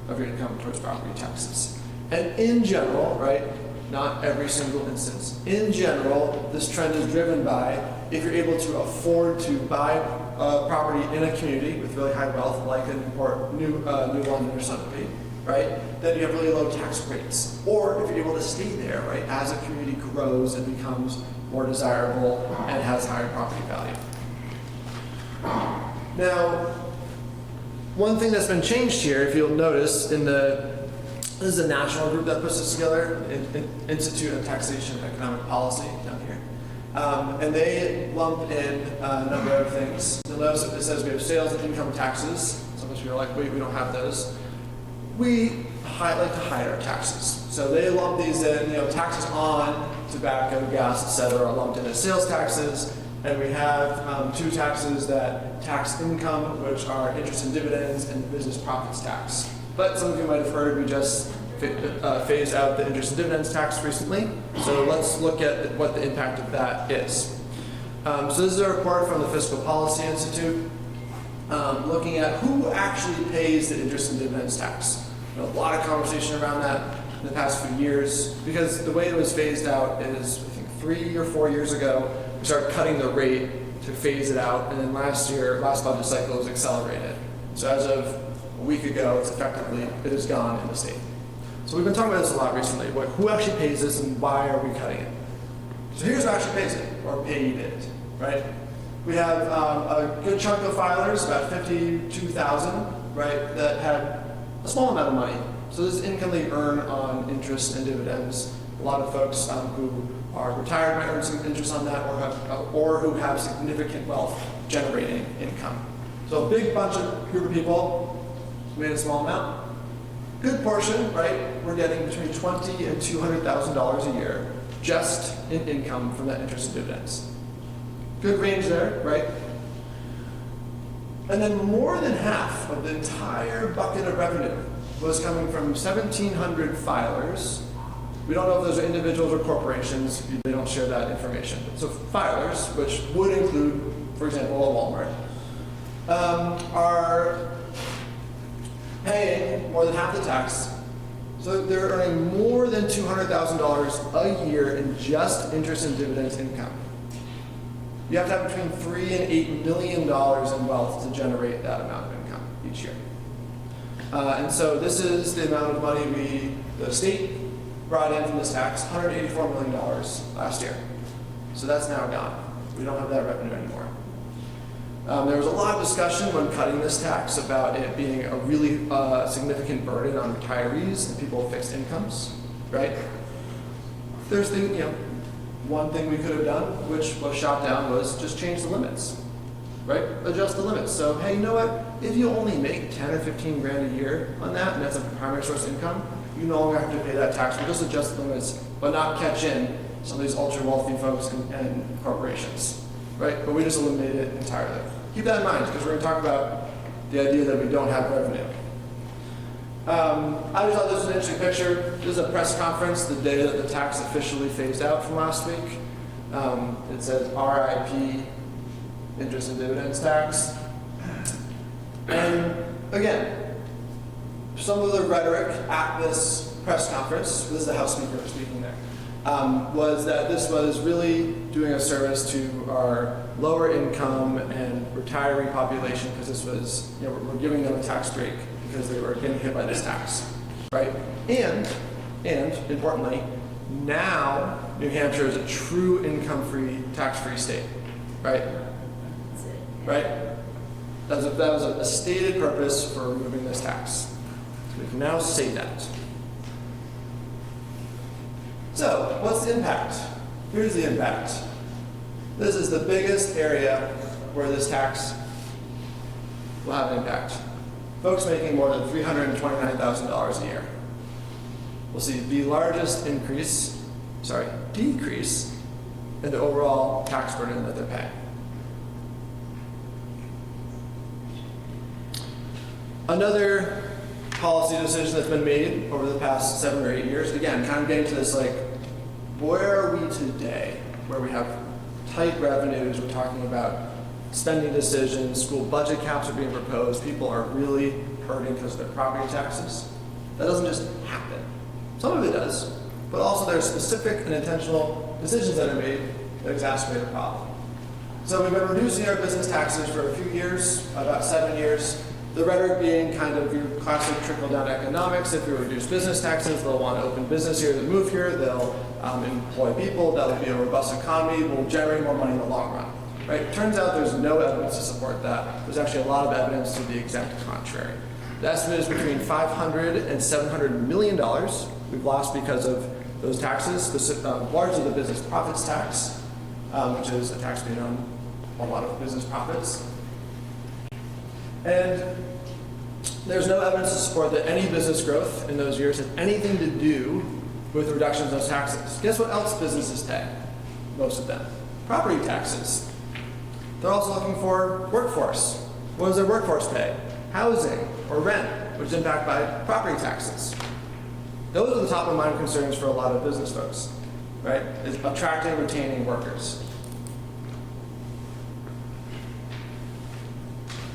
of your income towards property taxes. And in general, right, not every single instance, in general, this trend is driven by if you're able to afford to buy property in a community with really high wealth, like in Newport, New London or Sunapee, right, then you have really low tax rates. Or if you're able to stay there, right, as a community grows and becomes more desirable and has higher property value. Now, one thing that's been changed here, if you'll notice, this is a national group that puts this together, Institute of Taxation and Economic Policy down here. And they lump in a number of things. You'll notice it says we have sales and income taxes. Sometimes people are like, wait, we don't have those. We like to hide our taxes. So they lump these in, taxes on tobacco, gas, etc. are lumped in as sales taxes. And we have two taxes that tax income, which are interest and dividends and business profits tax. But some of you might have heard we just phased out the interest and dividends tax recently. So let's look at what the impact of that is. So this is a report from the Fiscal Policy Institute looking at who actually pays the interest and dividends tax. A lot of conversation around that in the past few years because the way it was phased out is, I think 3 or 4 years ago, we started cutting the rate to phase it out, and then last budget cycle, it was accelerated. So as of a week ago, it is gone in the state. So we've been talking about this a lot recently. Who actually pays this and why are we cutting it? So here's who actually pays it, or paid it, right? We have a good chunk of filers, about 52,000, right, that had a small amount of money. So this is income they earn on interest and dividends. A lot of folks who are retired might earn some interest on that, or who have significant wealth generating income. So a big group of people made a small amount. Good portion, right? We're getting between $20,000 and $200,000 a year just in income from that interest and dividends. Good range there, right? And then more than half of the entire bucket of revenue was coming from 1,700 filers. We don't know if those are individuals or corporations. They don't share that information. So filers, which would include, for example, a Walmart, are paying more than half the tax. So they're earning more than $200,000 a year in just interest and dividends income. You have to have between $3 and $8 million in wealth to generate that amount of income each year. And so this is the amount of money the state brought in from this tax, $184 million last year. So that's now gone. We don't have that revenue anymore. There was a lot of discussion when cutting this tax about it being a really significant burden on retirees and people with fixed incomes, right? There's one thing we could have done, which was shot down, was just change the limits, right? Adjust the limits. So, hey, you know what? If you only make 10 or 15 grand a year on that, and that's a primary source of income, you no longer have to pay that tax. We'll just adjust the limits, but not catch in some of these ultra-wealthy folks and corporations, right? But we just eliminated it entirely. Keep that in mind, because we're going to talk about the idea that we don't have revenue. I just thought this was an interesting picture. This is a press conference the day that the tax officially phased out from last week. It says RIP, interest and dividends tax. And again, some of the rhetoric at this press conference, this is the House Speaker speaking there, was that this was really doing a service to our lower income and retiree population because this was, we're giving them a tax break because they were getting hit by this tax, right? And importantly, now New Hampshire is a true income-free, tax-free state, right? Right? That was a stated purpose for removing this tax. So we can now say that. So, what's the impact? Here's the impact. This is the biggest area where this tax will have an impact. Folks making more than $329,000 a year will see the largest decrease in the overall tax burden that they're paying. Another policy decision that's been made over the past 7 or 8 years. Again, kind of getting to this, like, where are we today? Where we have tight revenues, we're talking about spending decisions, school budget caps are being proposed, people are really hurting because of their property taxes. That doesn't just happen. Some of it does, but also there are specific and intentional decisions that are made that exacerbate the problem. So we've been reducing our business taxes for a few years, about 7 years. The rhetoric being kind of your classic trickle-down economics. If we reduce business taxes, they'll want to open business here, they'll move here, they'll employ people, that'll be a robust economy, will generate more money in the long run. Right? Turns out there's no evidence to support that. There's actually a lot of evidence to the exact contrary. The estimate is between $500 and $700 million we've lost because of those taxes, largely the business profits tax, which is a tax paid on a lot of business profits. And there's no evidence to support that any business growth in those years had anything to do with the reduction of those taxes. Guess what else businesses pay? Most of them. Property taxes. They're also looking for workforce. What does their workforce pay? Housing or rent, which is impacted by property taxes. Those are the top of mind concerns for a lot of business folks, right? Is attracting, retaining workers.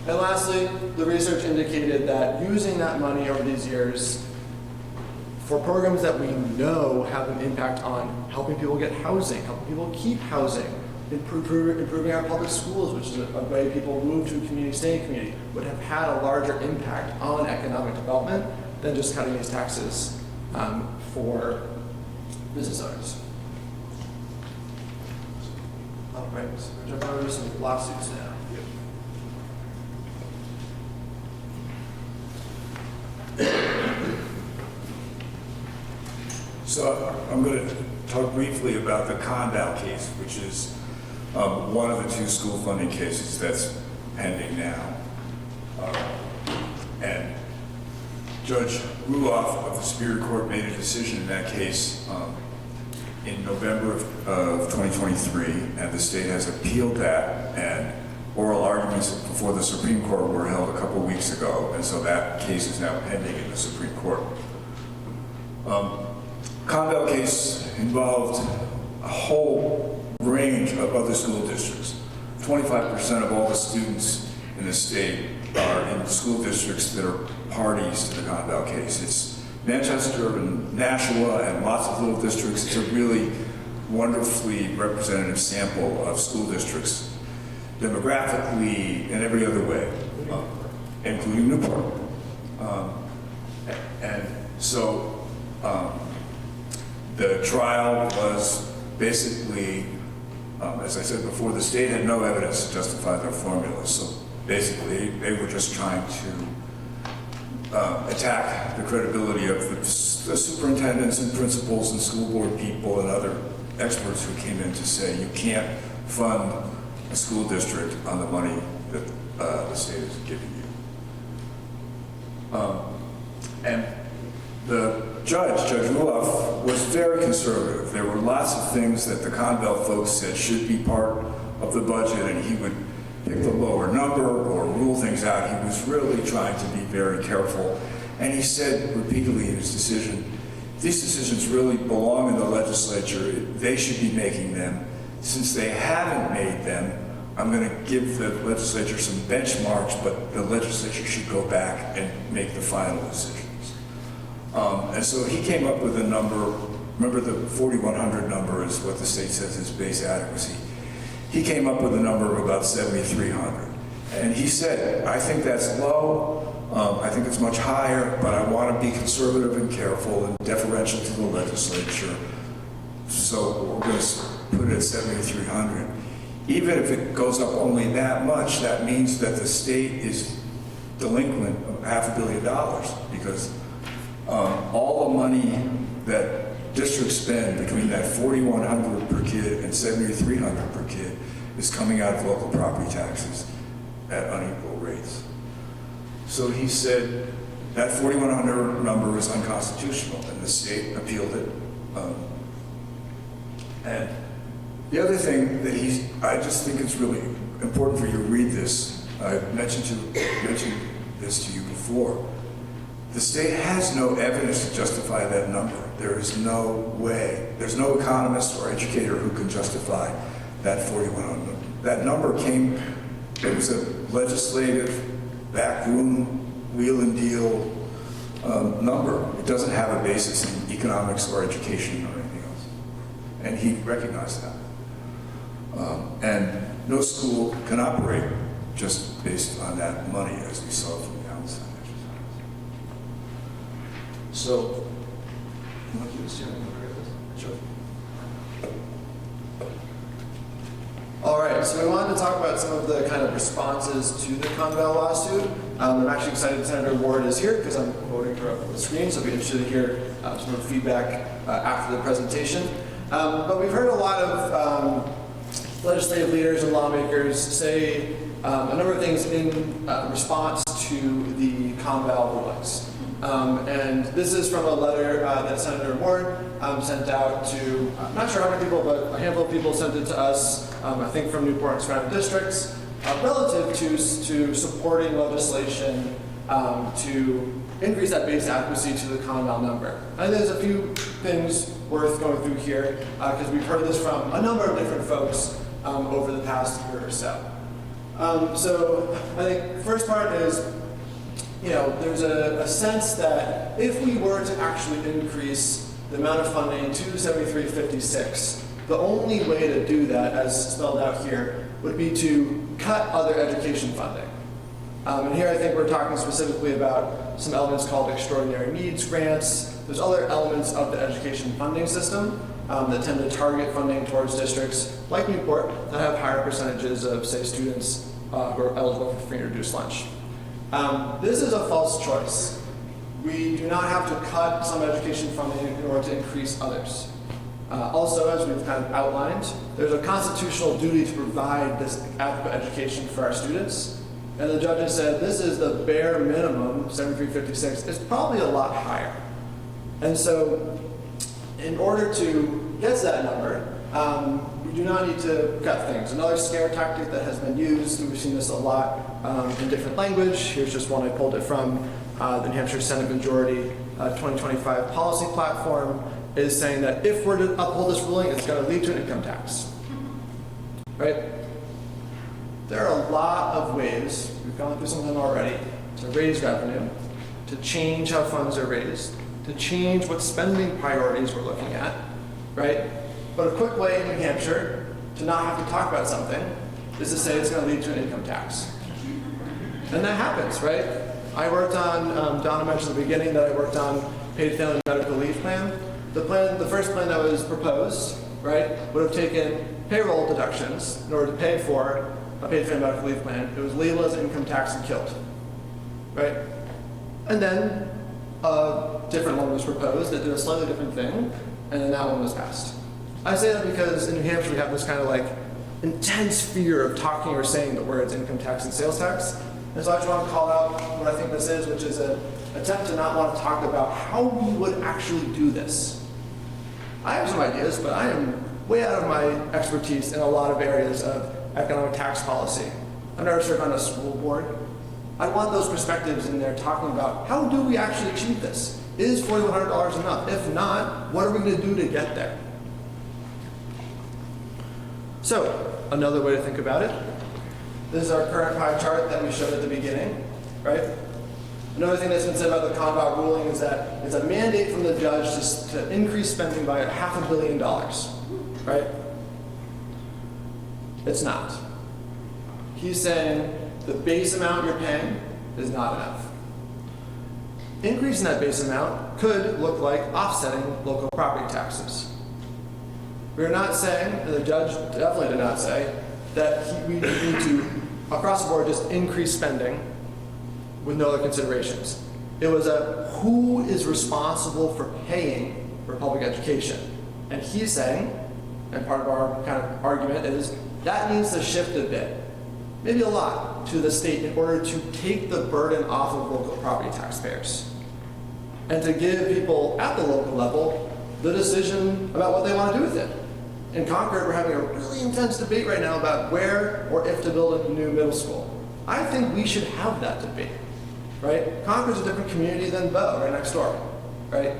And lastly, the research indicated that using that money over these years for programs that we know have an impact on helping people get housing, helping people keep housing, improving our public schools, which is a way people move to a community, stay in a community, would have had a larger impact on economic development than just cutting these taxes for business owners. All right, so we're jumping over to some lawsuits now. So I'm going to talk briefly about the Condell case, which is one of the 2 school funding cases that's pending now. And Judge Ruloff of the Superior Court made a decision in that case in November of 2023, and the state has appealed that, and oral arguments before the Supreme Court were held a couple weeks ago, and so that case is now pending in the Supreme Court. Condell case involved a whole range of other school districts. 25% of all the students in the state are in school districts that are parties to the Condell case. It's Manchester and Nashua and lots of little districts. It's a really wonderfully representative sample of school districts, demographically and every other way, including Newport. And so the trial was basically, as I said before, the state had no evidence to justify their formula. So basically, they were just trying to attack the credibility of the superintendents and principals and school board people and other experts who came in to say you can't fund a school district on the money that the state is giving you. And the Judge Ruloff, was very conservative. There were lots of things that the Condell folks said should be part of the budget, and he would pick the lower number or rule things out. He was really trying to be very careful. And he said repeatedly in his decision, these decisions really belong in the legislature. They should be making them. Since they haven't made them, I'm going to give the legislature some benchmarks, but the legislature should go back and make the final decisions. And so he came up with a number. Remember, the 4,100 number is what the state says is base adequacy. He came up with a number of about 7,300. And he said, I think that's low. I think it's much higher, but I want to be conservative and careful and deferential to the legislature. So we're going to put it at 7,300. Even if it goes up only that much, that means that the state is delinquent of $500 million, because all the money that districts spend between that 4,100 per kid and 7,300 per kid is coming out of local property taxes at unequal rates. So he said that 4,100 number is unconstitutional, and the state appealed it. And the other thing that I just think it's really important for you to read this. I mentioned this to you before. The state has no evidence to justify that number. There is no way, there's no economist or educator who can justify that 4,100 number. That number came, it was a legislative backroom wheel and deal number. It doesn't have a basis in economics or education or anything else. And he recognized that. And no school can operate just based on that money, as we saw from the outset. So, you want to do this? Sure. All right, so we wanted to talk about some of the kind of responses to the Conval lawsuit. I'm actually excited Senator Ward is here because I'm quoting her up on the screen, so I'll be interested to hear some of the feedback after the presentation. But we've heard a lot of legislative leaders and lawmakers say a number of things in response to the Conval rulings. And this is from a letter that Senator Ward sent out to, I'm not sure how many people, but a handful of people sent it to us, I think from Newport and surrounding districts, relative to supporting legislation to increase that base adequacy to the Conval number. And there's a few things worth going through here, because we've heard this from a number of different folks over the past year or so. So I think the first part is, you know, there's a sense that if we were to actually increase the amount of funding to 7356, the only way to do that, as spelled out here, would be to cut other education funding. And here I think we're talking specifically about some elements called extraordinary needs grants. There's other elements of the education funding system that tend to target funding towards districts like Newport that have higher percentages of, say, students who are eligible for free and reduced lunch. This is a false choice. We do not have to cut some education funding in order to increase others. Also, as we've kind of outlined, there's a constitutional duty to provide this adequate education for our students. And the judges said this is the bare minimum, 7356. It's probably a lot higher. And so, in order to get to that number, we do not need to cut things. Another scare tactic that has been used, and we've seen this a lot in different language. Here's just one I pulled it from the New Hampshire Senate Majority 2025 policy platform, is saying that if we're to uphold this ruling, it's going to lead to an income tax. Right? There are a lot of ways, we've gone through some of them already, to raise revenue, to change how funds are raised, to change what spending priorities we're looking at, right? But a quick way in New Hampshire to not have to talk about something is to say it's going to lead to an income tax. And that happens, right? I worked on, Donna mentioned at the beginning that I worked on paid family medical leave plan. The first plan that was proposed, right, would have taken payroll deductions in order to pay for a paid family medical leave plan. It was labeled as income tax and killed, right? And then a different one was proposed that did a slightly different thing, and then that one was passed. I say that because in New Hampshire we have this kind of like intense fear of talking or saying the words income tax and sales tax. And so I just want to call out what I think this is, which is an attempt to not want to talk about how we would actually do this. I have some ideas, but I am way out of my expertise in a lot of areas of economic tax policy. I've never served on a school board. I want those perspectives in there talking about how do we actually achieve this? Is $4,100 enough? If not, what are we going to do to get there? So, another way to think about it. This is our current pie chart that we showed at the beginning, right? Another thing that's been said about the Conval ruling is that it's a mandate from the judge to increase spending by $500 million, right? It's not. He's saying the base amount you're paying is not enough. Increasing that base amount could look like offsetting local property taxes. We're not saying, and the judge definitely did not say, that we need to, across the board, just increase spending with no other considerations. It was a who is responsible for paying for public education. And he's saying, and part of our kind of argument is, that needs to shift a bit, maybe a lot, to the state in order to take the burden off of local property taxpayers. And to give people at the local level the decision about what they want to do with it. In Concord, we're having a really intense debate right now about where or if to build a new middle school. I think we should have that debate. right? Concord's a different community than Bow, right next door, right?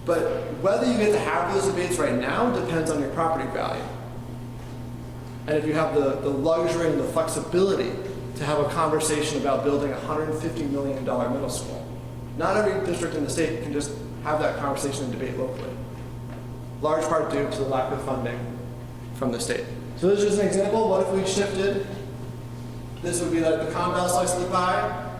But whether you get to have those debates right now depends on your property value. And if you have the luxury and the flexibility to have a conversation about building a $150 million middle school. Not every district in the state can just have that conversation and debate locally. Large part due to the lack of funding from the state. So this is just an example. What if we shifted, this would be like the Commonwealth slice of the pie,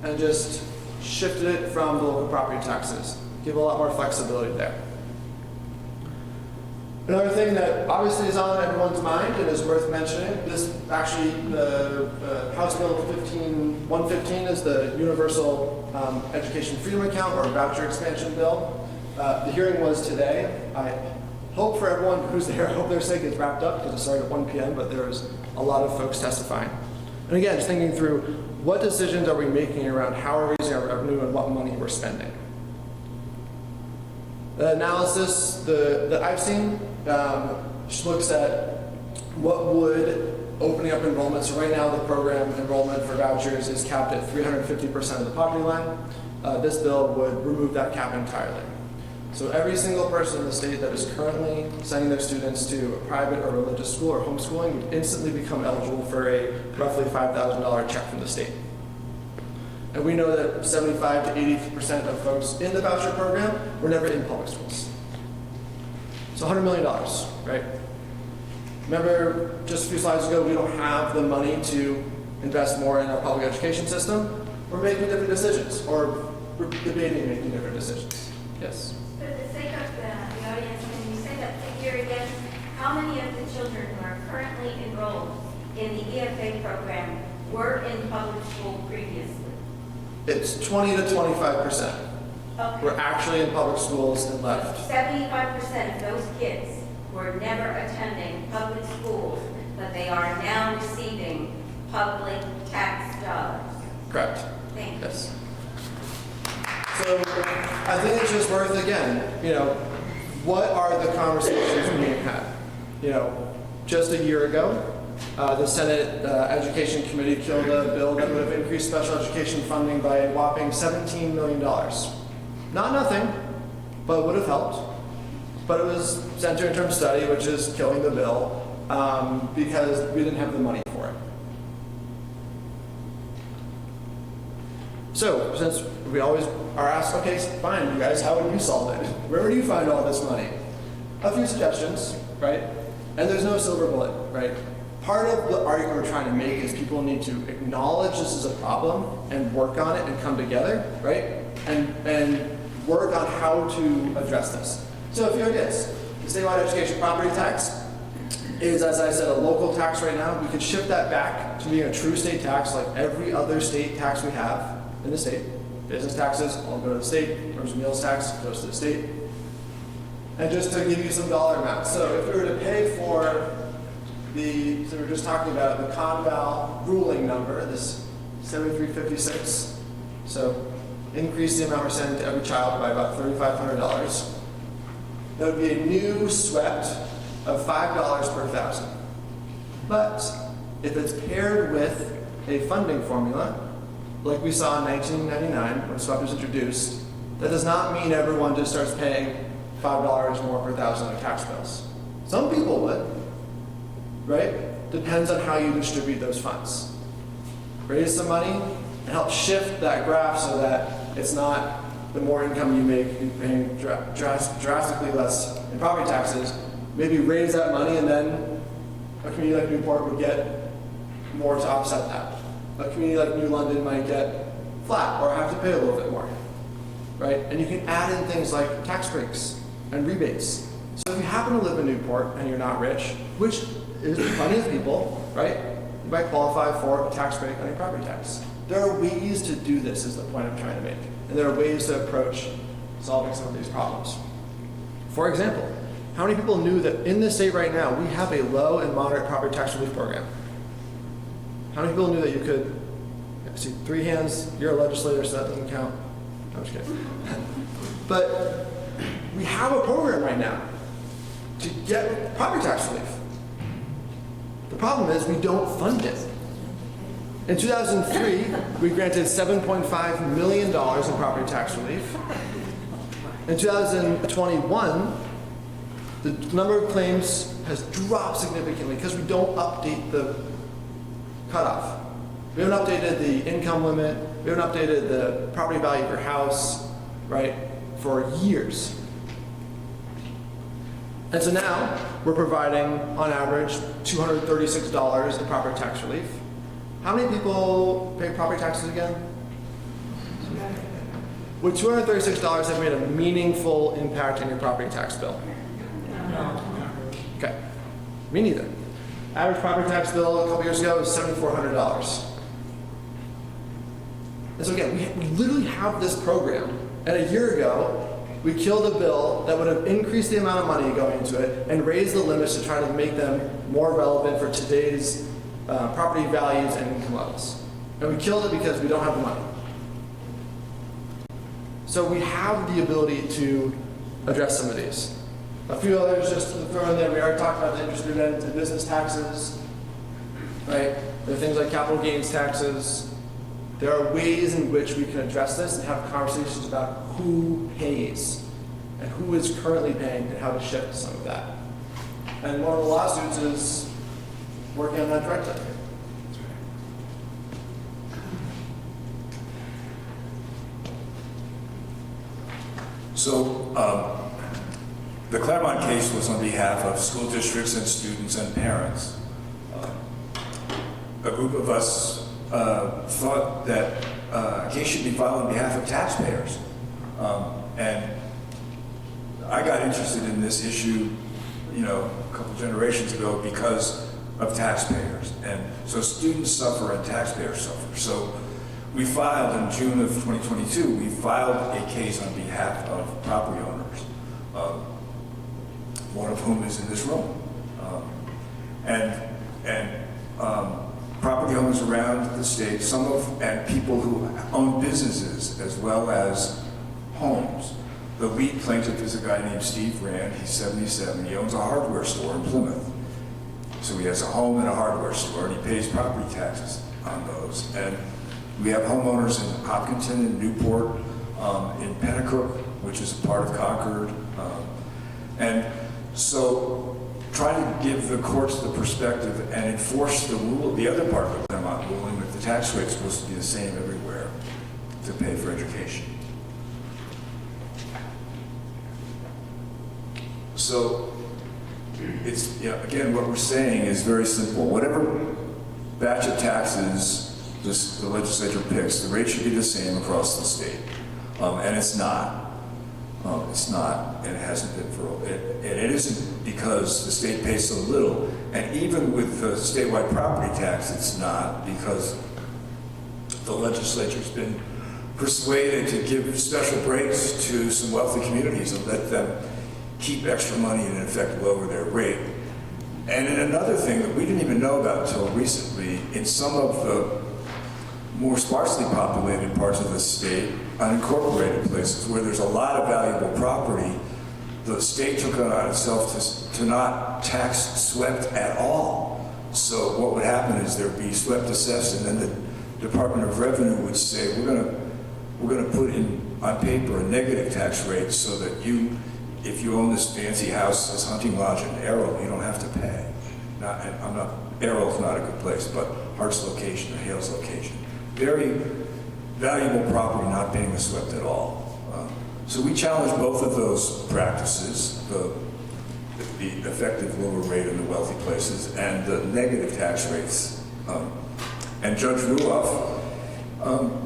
and just shifted it from the local property taxes. Give a lot more flexibility there. Another thing that obviously is on everyone's mind and is worth mentioning, this actually, the House Bill 115 is the Universal Education Freedom Account or Voucher Expansion Bill. The hearing was today. I hope for everyone who's there, I hope their sake gets wrapped up because it started at 1 p.m., but there was a lot of folks testifying. And again, just thinking through what decisions are we making around how we're raising our revenue and what money we're spending. The analysis that I've seen looks at what would opening up enrollment. So right now the program enrollment for vouchers is capped at 350% of the poverty line. This bill would remove that cap entirely. So every single person in the state that is currently sending their students to a private or religious school or homeschooling would instantly become eligible for a roughly $5,000 check from the state. And we know that 75 to 80% of folks in the voucher program were never in public schools. So $100 million, right? Remember just a few slides ago, we don't have the money to invest more in our public education system. We're making different decisions, or we're debating making different decisions. Yes? For the sake of the audience, can you say that figure again? How many of the children who are currently enrolled in the EFA program were in public school previously? It's 20 to 25%. Okay. We're actually in public schools and left. 75% of those kids were never attending public schools, but they are now receiving public tax dollars. Correct. Thank you. Yes. So I think it's just worth, again, what are the conversations being had? Just a year ago, the Senate Education Committee killed a bill that would have increased special education funding by a whopping $17 million. Not nothing, but would have helped. But it was sent to interim study, which is killing the bill, because we didn't have the money for it. So, since we always are asked, okay, fine, you guys, how would you solve it? Where would you find all this money? A few suggestions, right? And there's no silver bullet, right? Part of the argument we're trying to make is people need to acknowledge this is a problem and work on it and come together, right? And work on how to address this. So a few ideas. The statewide education property tax is, as I said, a local tax right now. We could shift that back to being a true state tax like every other state tax we have in the state. Business taxes all go to the state. Rooms and meals tax goes to the state. And just to give you some dollar amounts. So if we were to pay for so we're just talking about the Conval ruling number, this 7356. So increase the amount we're sending to every child by about $3,500. That would be a new swept of $5 per thousand. But if it's paired with a funding formula, like we saw in 1999 when swept was introduced, that does not mean everyone just starts paying $5 more per thousand on tax bills. Some people would, right? Depends on how you distribute those funds. Raise some money and help shift that graph so that it's not the more income you make, you're paying drastically less in property taxes. Maybe raise that money and then a community like Newport would get more to offset that. A community like New London might get flat or have to pay a little bit more, right? And you can add in things like tax breaks and rebates. So if you happen to live in Newport and you're not rich, which is plenty of people, right? You might qualify for a tax break on your property tax. There are ways to do this is the point I'm trying to make. And there are ways to approach solving some of these problems. For example, how many people knew that in this state right now, we have a low and moderate property tax relief program? How many people knew that you could, see 3 hands, you're a legislator, so that doesn't count. I'm just kidding. But we have a program right now to get property tax relief. The problem is we don't fund it. In 2003, we granted $7.5 million in property tax relief. In 2021, the number of claims has dropped significantly because we don't update the cutoff. We haven't updated the income limit, we haven't updated the property value of your house, right, for years. And so now, we're providing, on average, $236 in property tax relief. How many people pay property taxes again? Would $236 have made a meaningful impact on your property tax bill? No. Okay, me neither. Average property tax bill a couple years ago was $7,400. And so again, we literally have this program, and a year ago, we killed a bill that would have increased the amount of money going into it and raised the limits to try to make them more relevant for today's property values and income levels. And we killed it because we don't have the money. So we have the ability to address some of these. A few others just to throw in there, we already talked about the interest dividends and business taxes, right? There are things like capital gains taxes. There are ways in which we can address this and have conversations about who pays and who is currently paying and how to shift some of that. And one of the lawsuits is working on that directly. So the Claremont case was on behalf of school districts and students and parents. A group of us thought that a case should be filed on behalf of taxpayers. And I got interested in this issue, a couple generations ago because of taxpayers. And so students suffer and taxpayers suffer. So we filed in June of 2022, we filed a case on behalf of property owners, one of whom is in this room. Property owners around the state, and people who own businesses as well as homes. The lead plaintiff is a guy named Steve Rand. He's 77. He owns a hardware store in Plymouth. So he has a home and a hardware store, and he pays property taxes on those. And we have homeowners in Hopkinton, in Newport, in Pennacook, which is a part of Concord. And so trying to give the courts the perspective and enforce the rule, the other part of the Claremont ruling, that the tax rate's supposed to be the same everywhere to pay for education. So it's, again, what we're saying is very simple. Whatever batch of taxes the legislature picks, the rate should be the same across the state. And it's not. It's not, and it hasn't been for, and it isn't because the state pays so little. And even with the statewide property tax, it's not, because the legislature's been persuaded to give special breaks to some wealthy communities and let them keep extra money and in effect lower their rate. And in another thing that we didn't even know about until recently, in some of the more sparsely populated parts of the state, unincorporated places where there's a lot of valuable property, the state took it on itself to not tax swept at all. So what would happen is there'd be swept assessed, and then the Department of Revenue would say, we're gonna put in on paper a negative tax rate so that if you own this fancy house, this hunting lodge in Errol, you don't have to pay. Errol's not a good place, but Hart's location or Hale's location. Very valuable property not being swept at all. So we challenge both of those practices, the effective lower rate in the wealthy places and the negative tax rates. And Judge Ruoff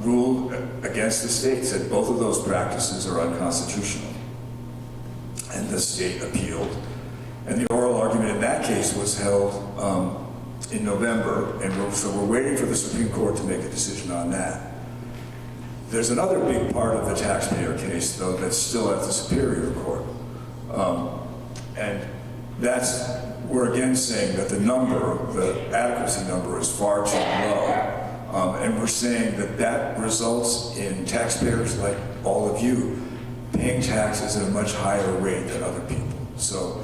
ruled against the state, said both of those practices are unconstitutional. And the state appealed. And the oral argument in that case was held in November, and so we're waiting for the Supreme Court to make a decision on that. There's another big part of the taxpayer case, though, that's still at the Superior Court. And we're again saying that the adequacy number is far too low. And we're saying that results in taxpayers like all of you paying taxes at a much higher rate than other people. So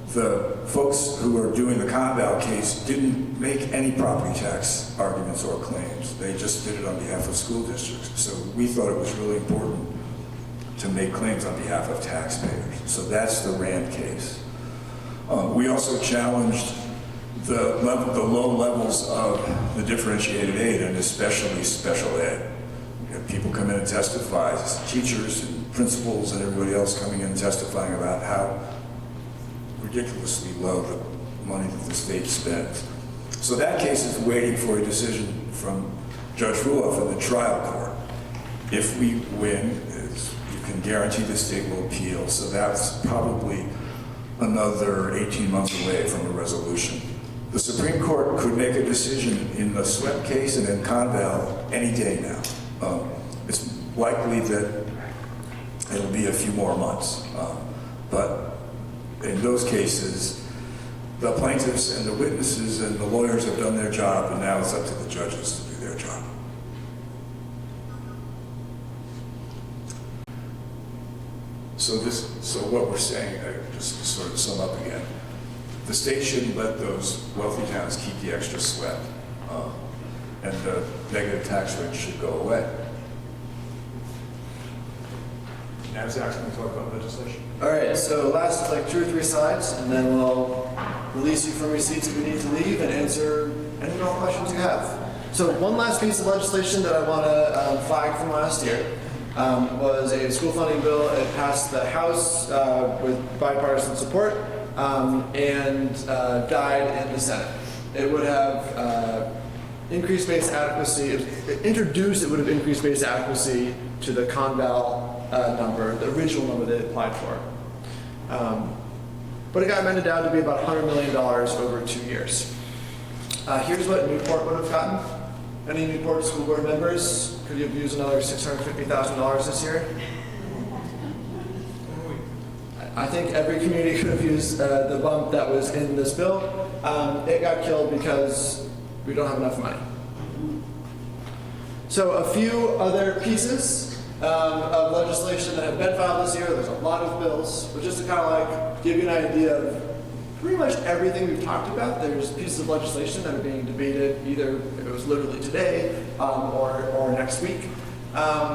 the folks who were doing the Conval case didn't make any property tax arguments or claims. They just did it on behalf of school districts. So we thought it was really important to make claims on behalf of taxpayers. So that's the Rand case. We also challenged the low levels of the differentiated aid, and especially special ed. We had people come in and testify, teachers and principals and everybody else coming in and testifying about how ridiculously low the money that the state spends. So that case is waiting for a decision from Judge Ruloff in the trial court. If we win, you can guarantee the state will appeal. So that's probably another 18 months away from a resolution. The Supreme Court could make a decision in the SWEP case and in Conval any day now. It's likely that it'll be a few more months. But in those cases, the plaintiffs and the witnesses and the lawyers have done their job, and now it's up to the judges to do their job. So what we're saying, just to sort of sum up again, the state shouldn't let those wealthy towns keep the extra sweat, and the negative tax rate should go away. Now Zach's going to talk about legislation. All right, so last like 2 or 3 slides, and then we'll release you from your seats if you need to leave and answer any more questions you have. So one last piece of legislation that I want to flag from last year was a school funding bill. It passed the House with bipartisan support and died in the Senate. It would have increased base adequacy. If introduced, it would have increased base adequacy to the Conval number, the original number they applied for. But it got amended down to be about $100 million over 2 years. Here's what Newport would have gotten. Any Newport school board members, could you have used another $650,000 this year? I think every community could have used the bump that was in this bill. It got killed because we don't have enough money. So a few other pieces of legislation that have been filed this year. There's a lot of bills, but just to kind of like give you an idea of pretty much everything we've talked about. There's pieces of legislation that are being debated either if it was literally today or next week.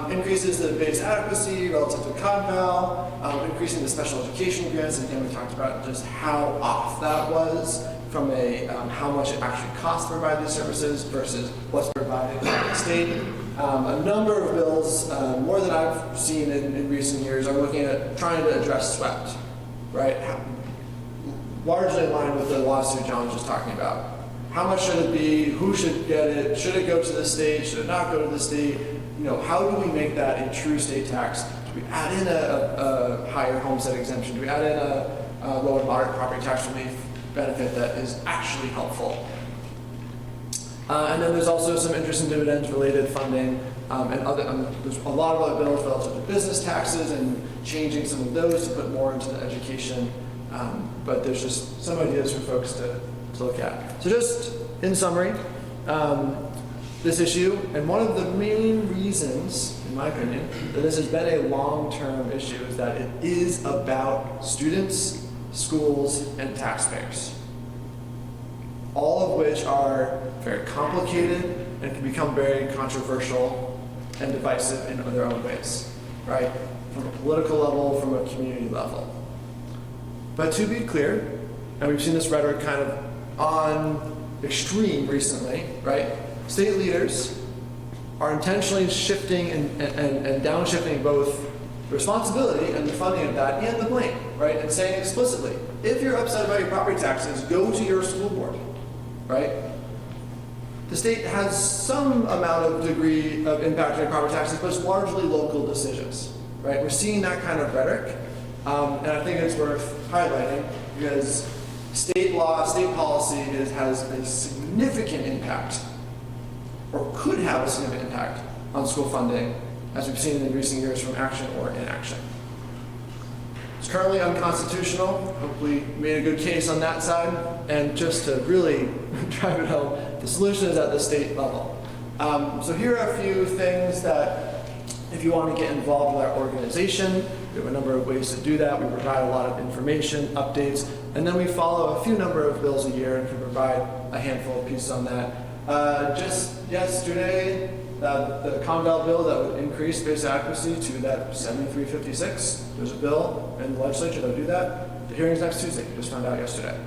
Increases the base adequacy relative to Conval, increasing the special education grants, and again we talked about just how off that was from a how much it actually costs to provide these services versus what's provided by the state. A number of bills, more than I've seen in recent years, are looking at trying to address SWEPT, right? Largely in line with the lawsuit John was just talking about. How much should it be? Who should get it? Should it go to the state? Should it not go to the state? You know, how do we make that a true state tax? Do we add in a higher homestead exemption? Do we add in a low and moderate property tax relief benefit that is actually helpful? And then there's also some interest and dividends related funding and other. There's a lot of other bills relative to business taxes and changing some of those to put more into the education. But there's just some ideas for folks to look at. So just in summary, this issue, and one of the main reasons, in my opinion, that this has been a long-term issue is that it is about students, schools, and taxpayers. All of which are very complicated and can become very controversial and divisive in their own ways, right? From a political level, from a community level. But to be clear, and we've seen this rhetoric kind of on extreme recently, right? State leaders are intentionally shifting and downshifting both the responsibility and the funding of that and the blame, right? And saying explicitly, if you're upset about your property taxes, go to your school board, right? The state has some amount of degree of impact on your property taxes, but it's largely local decisions, right? We're seeing that kind of rhetoric. And I think it's worth highlighting because state law, state policy has a significant impact, or could have a significant impact on school funding, as we've seen in recent years from action or inaction. It's currently unconstitutional. Hopefully made a good case on that side. And just to really drive it home, the solution is at the state level. So here are a few things that If you want to get involved with our organization, we have a number of ways to do that. We provide a lot of information, updates, and then we follow a few number of bills a year and can provide a handful of pieces on that. Just yesterday, the Conval bill that would increase base adequacy to that 7356. There's a bill in the legislature that would do that. The hearing's next Tuesday. Just found out yesterday.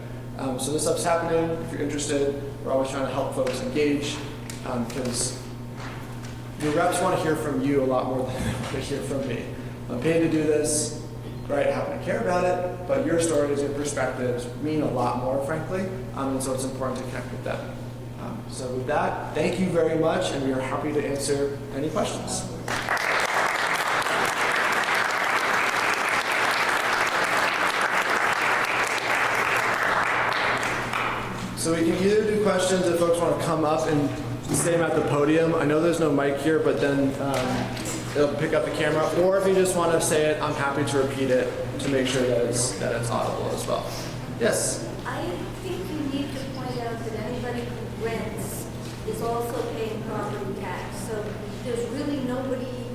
So this stuff's happening. If you're interested, we're always trying to help folks engage because your reps want to hear from you a lot more than they want to hear from me. I'm paid to do this, right? I happen to care about it, but your stories, your perspectives mean a lot more, frankly, and so it's important to connect with them. So with that, thank you very much, and we are happy to answer any questions. So we can either do questions if folks want to come up and say them at the podium. I know there's no mic here, but then it'll pick up the camera. Or if you just want to say it, I'm happy to repeat it to make sure that it's audible as well. Yes? I think you need to point out that anybody who rents is also paying property tax. So there's really nobody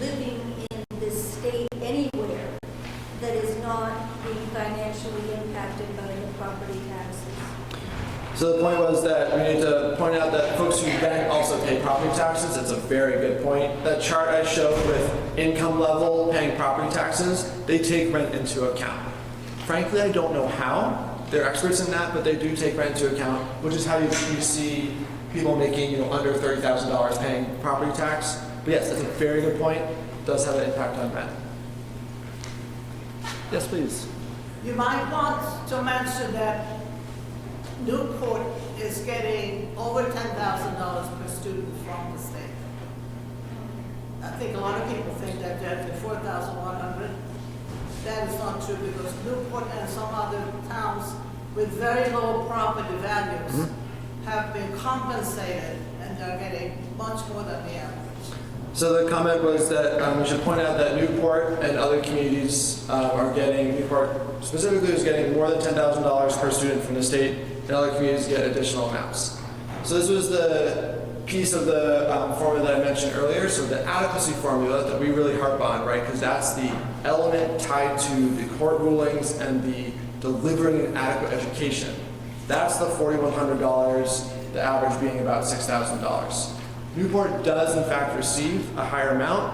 living in this state anywhere that is not being financially impacted by the property taxes. So the point was that we need to point out that folks who rent also pay property taxes. It's a very good point. That chart I showed with income level paying property taxes, they take rent into account. Frankly, I don't know how. They're experts in that, but they do take rent into account, which is how you see people making under $30,000 paying property tax. But yes, that's a very good point. It does have an impact on rent. Yes, please. You might want to mention that Newport is getting over $10,000 per student from the state. I think a lot of people think that they're at $4,100. That is not true because Newport and some other towns with very low property values have been compensated and they're getting much more than the average. So the comment was that we should point out that Newport and other communities are getting, Newport specifically is getting more than $10,000 per student from the state, and other communities get additional amounts. So this was the piece of the formula that I mentioned earlier. So the adequacy formula that we really harp on, right? Because that's the element tied to the court rulings and the delivering an adequate education. That's the $4,100, the average being about $6,000. Newport does in fact receive a higher amount.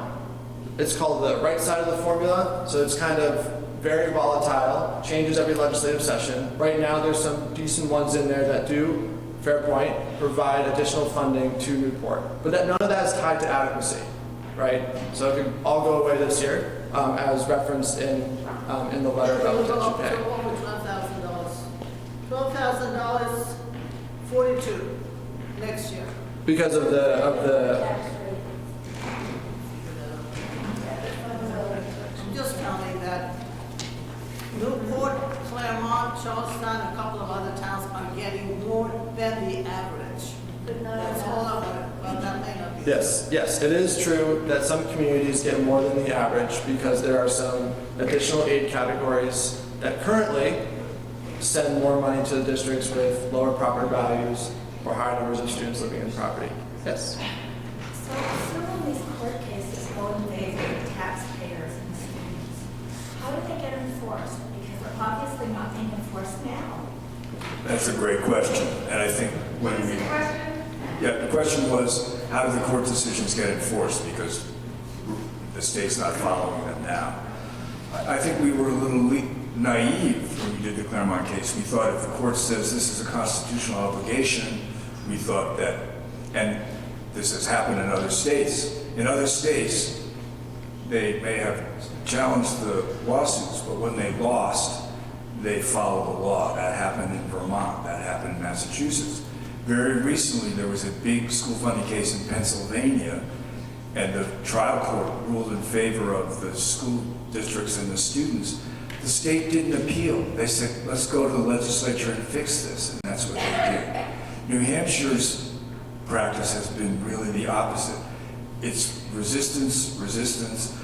It's called the right side of the formula, so it's kind of very volatile, changes every legislative session. Right now there's some decent ones in there that do, fair point, provide additional funding to Newport. But none of that is tied to adequacy, right? So it can all go away this year, as referenced in the letter about potential pay. $12,000, 42 next year. Because of the I'm just counting that Newport, Claremont, Charlestown, a couple of other towns are getting more than the average. That's all I want, well, that may not be. Yes, it is true that some communities get more than the average because there are some additional aid categories that currently send more money to the districts with lower property values or higher numbers of students living in property. Yes? So some of these court cases go in favor of taxpayers and students. How do they get enforced? Because they're obviously not being enforced now. That's a great question. And I think when we... Yeah, the question was, how do the court decisions get enforced? Because the state's not following them now. I think we were a little naive when we did the Claremont case. We thought if the court says this is a constitutional obligation, we thought that, and this has happened in other states. In other states, they may have challenged the lawsuits, but when they lost, they followed the law. That happened in Vermont. That happened in Massachusetts. Very recently, there was a big school funding case in Pennsylvania, and the trial court ruled in favor of the school districts and the students. The state didn't appeal. They said, let's go to the legislature and fix this, and that's what they did. New Hampshire's practice has been really the opposite. It's resistance.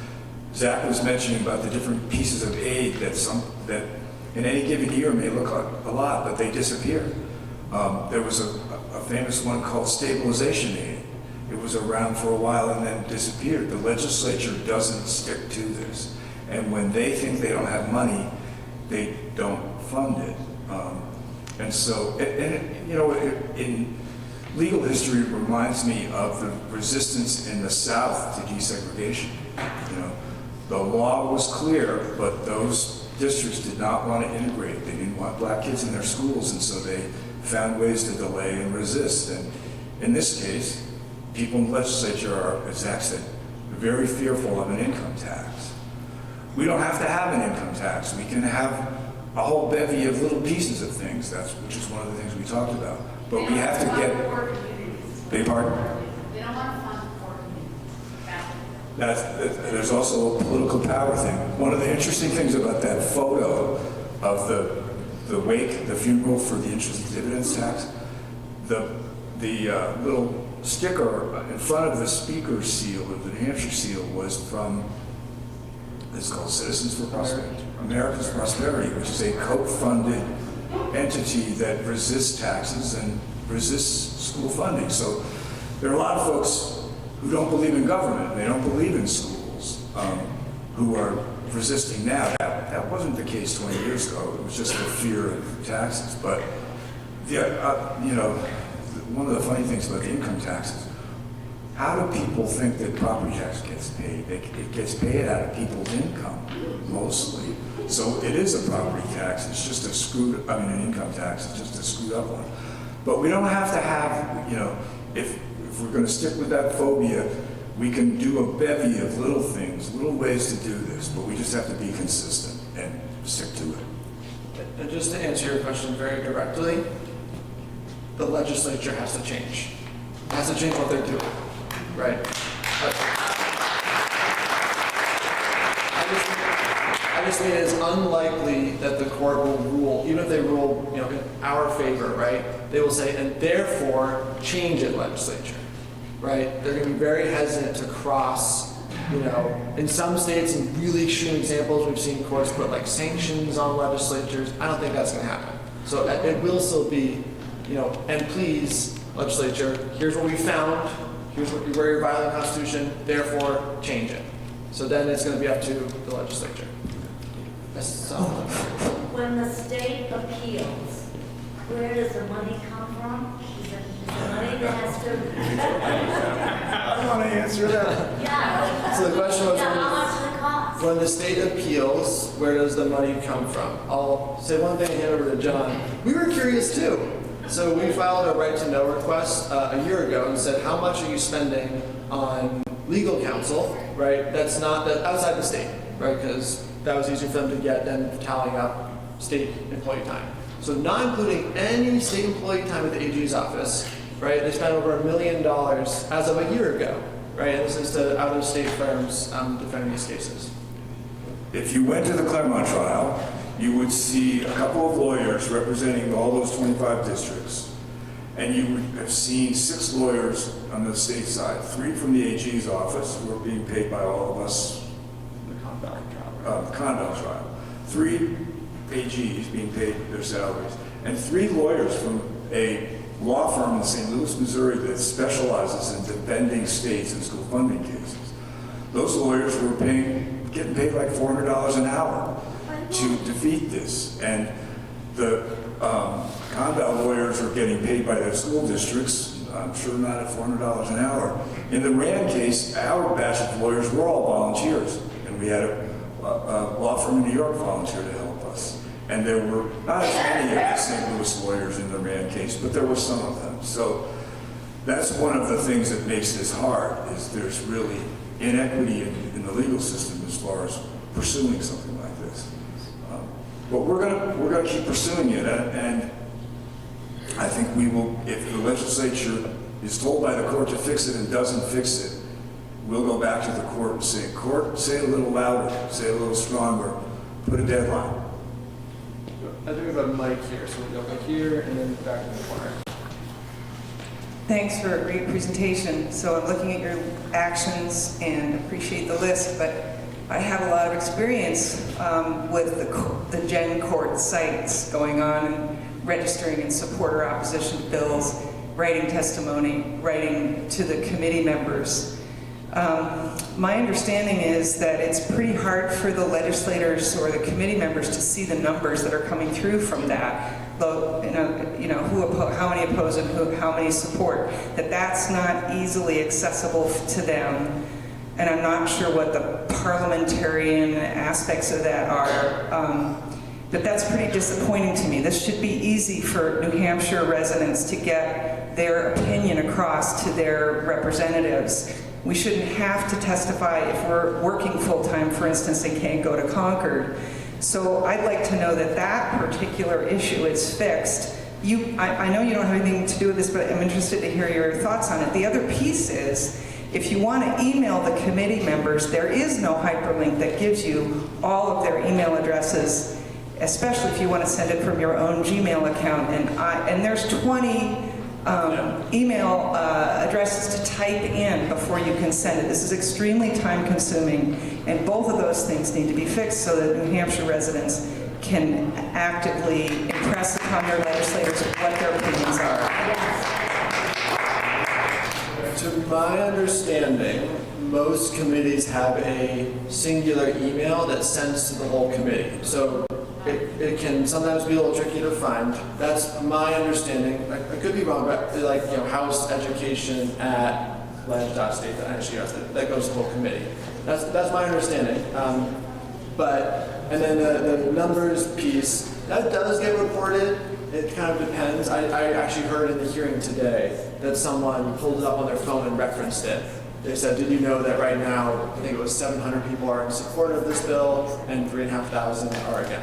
Zach was mentioning about the different pieces of aid that in any given year may look like a lot, but they disappear. There was a famous one called stabilization aid. It was around for a while and then disappeared. The legislature doesn't stick to this. And when they think they don't have money, they don't fund it. And so, in legal history, it reminds me of the resistance in the South to desegregation. The law was clear, but those districts did not want to integrate. They didn't want black kids in their schools, and so they found ways to delay and resist. And in this case, people in the legislature are, as Zach said, very fearful of an income tax. We don't have to have an income tax. We can have a whole bevy of little pieces of things, which is one of the things we talked about. But we have to get... Beg your pardon? They don't want to fund poor communities. There's also a political power thing. One of the interesting things about that photo of the wake, the funeral for the interest and dividends tax, the little sticker in front of the speaker's seal, of the New Hampshire seal, was from, it's called Citizens for Prosperity, America's Prosperity, which is a co-funded entity that resists taxes and resists school funding. So there are a lot of folks who don't believe in government, they don't believe in schools, who are resisting now. That wasn't the case 20 years ago. It was just the fear of taxes. But one of the funny things about the income taxes, how do people think that property tax gets paid? It gets paid out of people's income, mostly. So it is a property tax. It's just an income tax. It's just a screwed up one. But we don't have to have, if we're going to stick with that phobia, we can do a bevy of little things, little ways to do this, but we just have to be consistent and stick to it. And just to answer your question very directly, the legislature has to change. It has to change what they're doing, right? I just mean it's unlikely that the court will rule, even if they rule, in our favor, right? They will say, and therefore change it, legislature, right? They're going to be very hesitant to cross, in some states, in really extreme examples, we've seen courts put like sanctions on legislatures. I don't think that's going to happen. So it will still be, and please, legislature, here's what we found, here's where you're violating the Constitution, therefore change it. So then it's going to be up to the legislature. When the state appeals, where does the money come from? Is it the money that has to... I want to answer that. Yeah. So the question was, Yeah, how much does it cost? when the state appeals, where does the money come from? I'll say one thing and hand over to John. We were curious too. So we filed a right to know request a year ago and said, how much are you spending on legal counsel, right? That's outside the state, right? Because that was easier for them to get than tallying up state employee time. So not including any state employee time at the AG's office, right? They spent over $1 million as of a year ago, right? And this is to out-of-state firms defending these cases. If you went to the Claremont trial, you would see a couple of lawyers representing all those 25 districts, and you would have seen 6 lawyers on the state side, 3 from the AG's office who are being paid by all of us, the Condell trial, 3 AGs being paid their salaries, and 3 lawyers from a law firm in St. Louis, Missouri that specializes in defending states in school funding cases. Those lawyers were getting paid like $400 an hour to defeat this. And the Condell lawyers are getting paid by their school districts, I'm sure not at $400 an hour. In the Rand case, our batch of lawyers were all volunteers, and we had a law firm in New York volunteer to help us. And there were not as many of the St. Louis lawyers in the Rand case, but there were some of them. So that's one of the things that makes this hard, is there's really inequity in the legal system as far as pursuing something like this. But we're gonna keep pursuing it, and I think we will, if the legislature is told by the court to fix it and doesn't fix it, we'll go back to the court and say, court, say it a little louder, say it a little stronger, put a deadline. I think we have a mic here, so we'll go back here and then back in the corner. Thanks for a great presentation. So I'm looking at your actions and appreciate the list, but I have a lot of experience with the Gen Court sites going on and registering in support or opposition to bills, writing testimony, writing to the committee members. My understanding is that it's pretty hard for the legislators or the committee members to see the numbers that are coming through from that. Though, how many oppose and how many support, that's not easily accessible to them. And I'm not sure what the parliamentarian aspects of that are. But that's pretty disappointing to me. This should be easy for New Hampshire residents to get their opinion across to their representatives. We shouldn't have to testify if we're working full-time, for instance, and can't go to Concord. So I'd like to know that that particular issue is fixed. I know you don't have anything to do with this, but I'm interested to hear your thoughts on it. The other piece is, if you want to email the committee members, there is no hyperlink that gives you all of their email addresses, especially if you want to send it from your own Gmail account. And there's 20 email addresses to type in before you can send it. This is extremely time consuming, and both of those things need to be fixed so that New Hampshire residents can actively impress upon their legislators what their opinions are. To my understanding, most committees have a singular email that's sent to the whole committee. So it can sometimes be a little tricky to find. That's my understanding. I could be wrong, but like, House Education at ledge.state, that goes to the whole committee. That's my understanding. And then the numbers piece, that does get reported. It kind of depends. I actually heard in the hearing today that someone pulled it up on their phone and referenced it. They said, did you know that right now, I think it was 700 people are in support of this bill and 3,500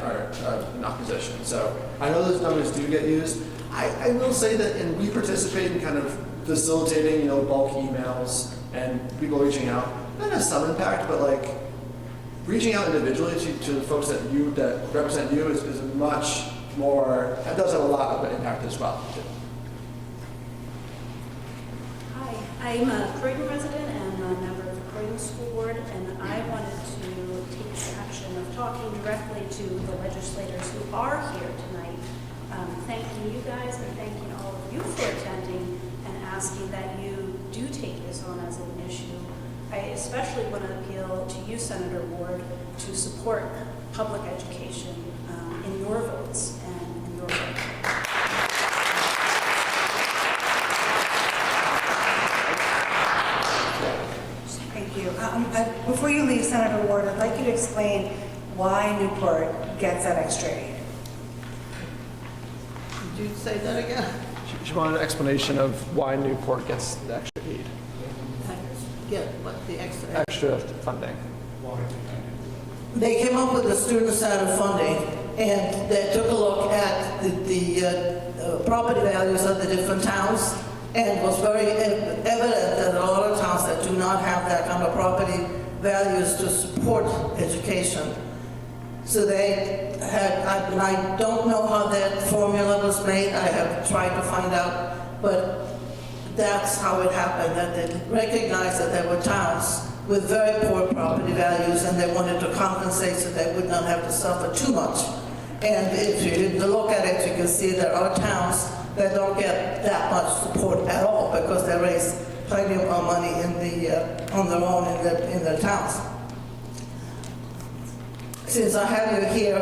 are in opposition. So I know those numbers do get used. I will say that we participate in kind of facilitating, bulk emails and people reaching out. That has some impact, but like reaching out individually to the folks that represent you is much more, that does have a lot of impact as well. Hi, I'm a Croydon resident and a member of the Croydon School Board, and I wanted to take the action of talking directly to the legislators who are here tonight, thanking you guys and thanking all of you for attending and asking that you do take this on as an issue. I especially want to appeal to you, Senator Ward, to support public education in your votes and in your vote. Thank you. Before you leave, Senator Ward, I'd like you to explain why Newport gets that extra aid. Did you say that again? She wanted an explanation of why Newport gets the extra aid. Get what the extra. Extra funding. They came up with the student-centered funding, and they took a look at the property values of the different towns, and it was very evident that a lot of towns that do not have that kind of property values to support education. So they had, I don't know how that formula was made. I have tried to find out, but that's how it happened, that they recognized that there were towns with very poor property values, and they wanted to compensate so they would not have to suffer too much. And if you look at it, you can see there are towns that don't get that much support at all because they raise plenty of money on their own in their towns. Since I have you here,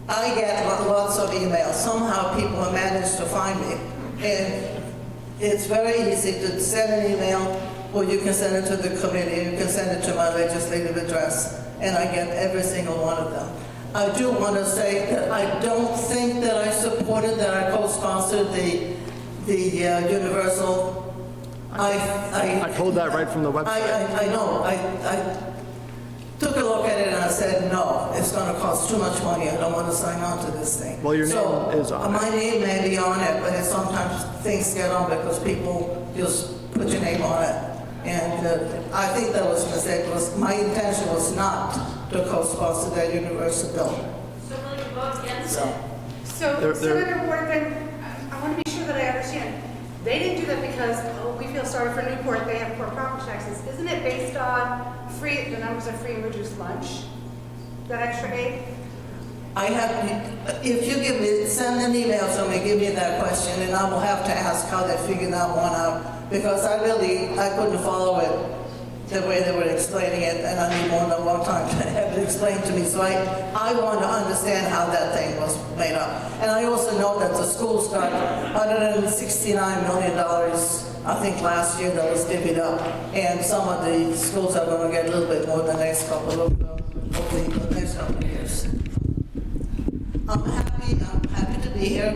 I get lots of emails. Somehow people have managed to find me. And it's very easy to send an email, or you can send it to the committee, you can send it to my legislative address, and I get every single one of them. I do want to say that I don't think that I supported, that I co-sponsored the universal. I pulled that right from the website. I know. I took a look at it and I said, no, it's going to cost too much money. I don't want to sign on to this thing. Well, your name is on it. My name may be on it, but sometimes things get on because people just put your name on it. And I think that was a mistake. My intention was not to co-sponsor that universal bill. So will you vote against it? So, Senator Ward, then, I want to be sure that I understand. They didn't do that because, we feel sorry for Newport, they have poor property taxes. Isn't it based on the numbers of free and reduced lunch, that extra aid? if you send an email to me, give me that question, and I will have to ask how they figured that one out, because I couldn't follow it the way they were explaining it, and I need more than one time to have it explained to me. So I want to understand how that thing was made up. And I also know that the schools got $169 million, I think last year, that was divvied up. And some of the schools are going to get a little bit more the next couple of years. I'm happy to be here.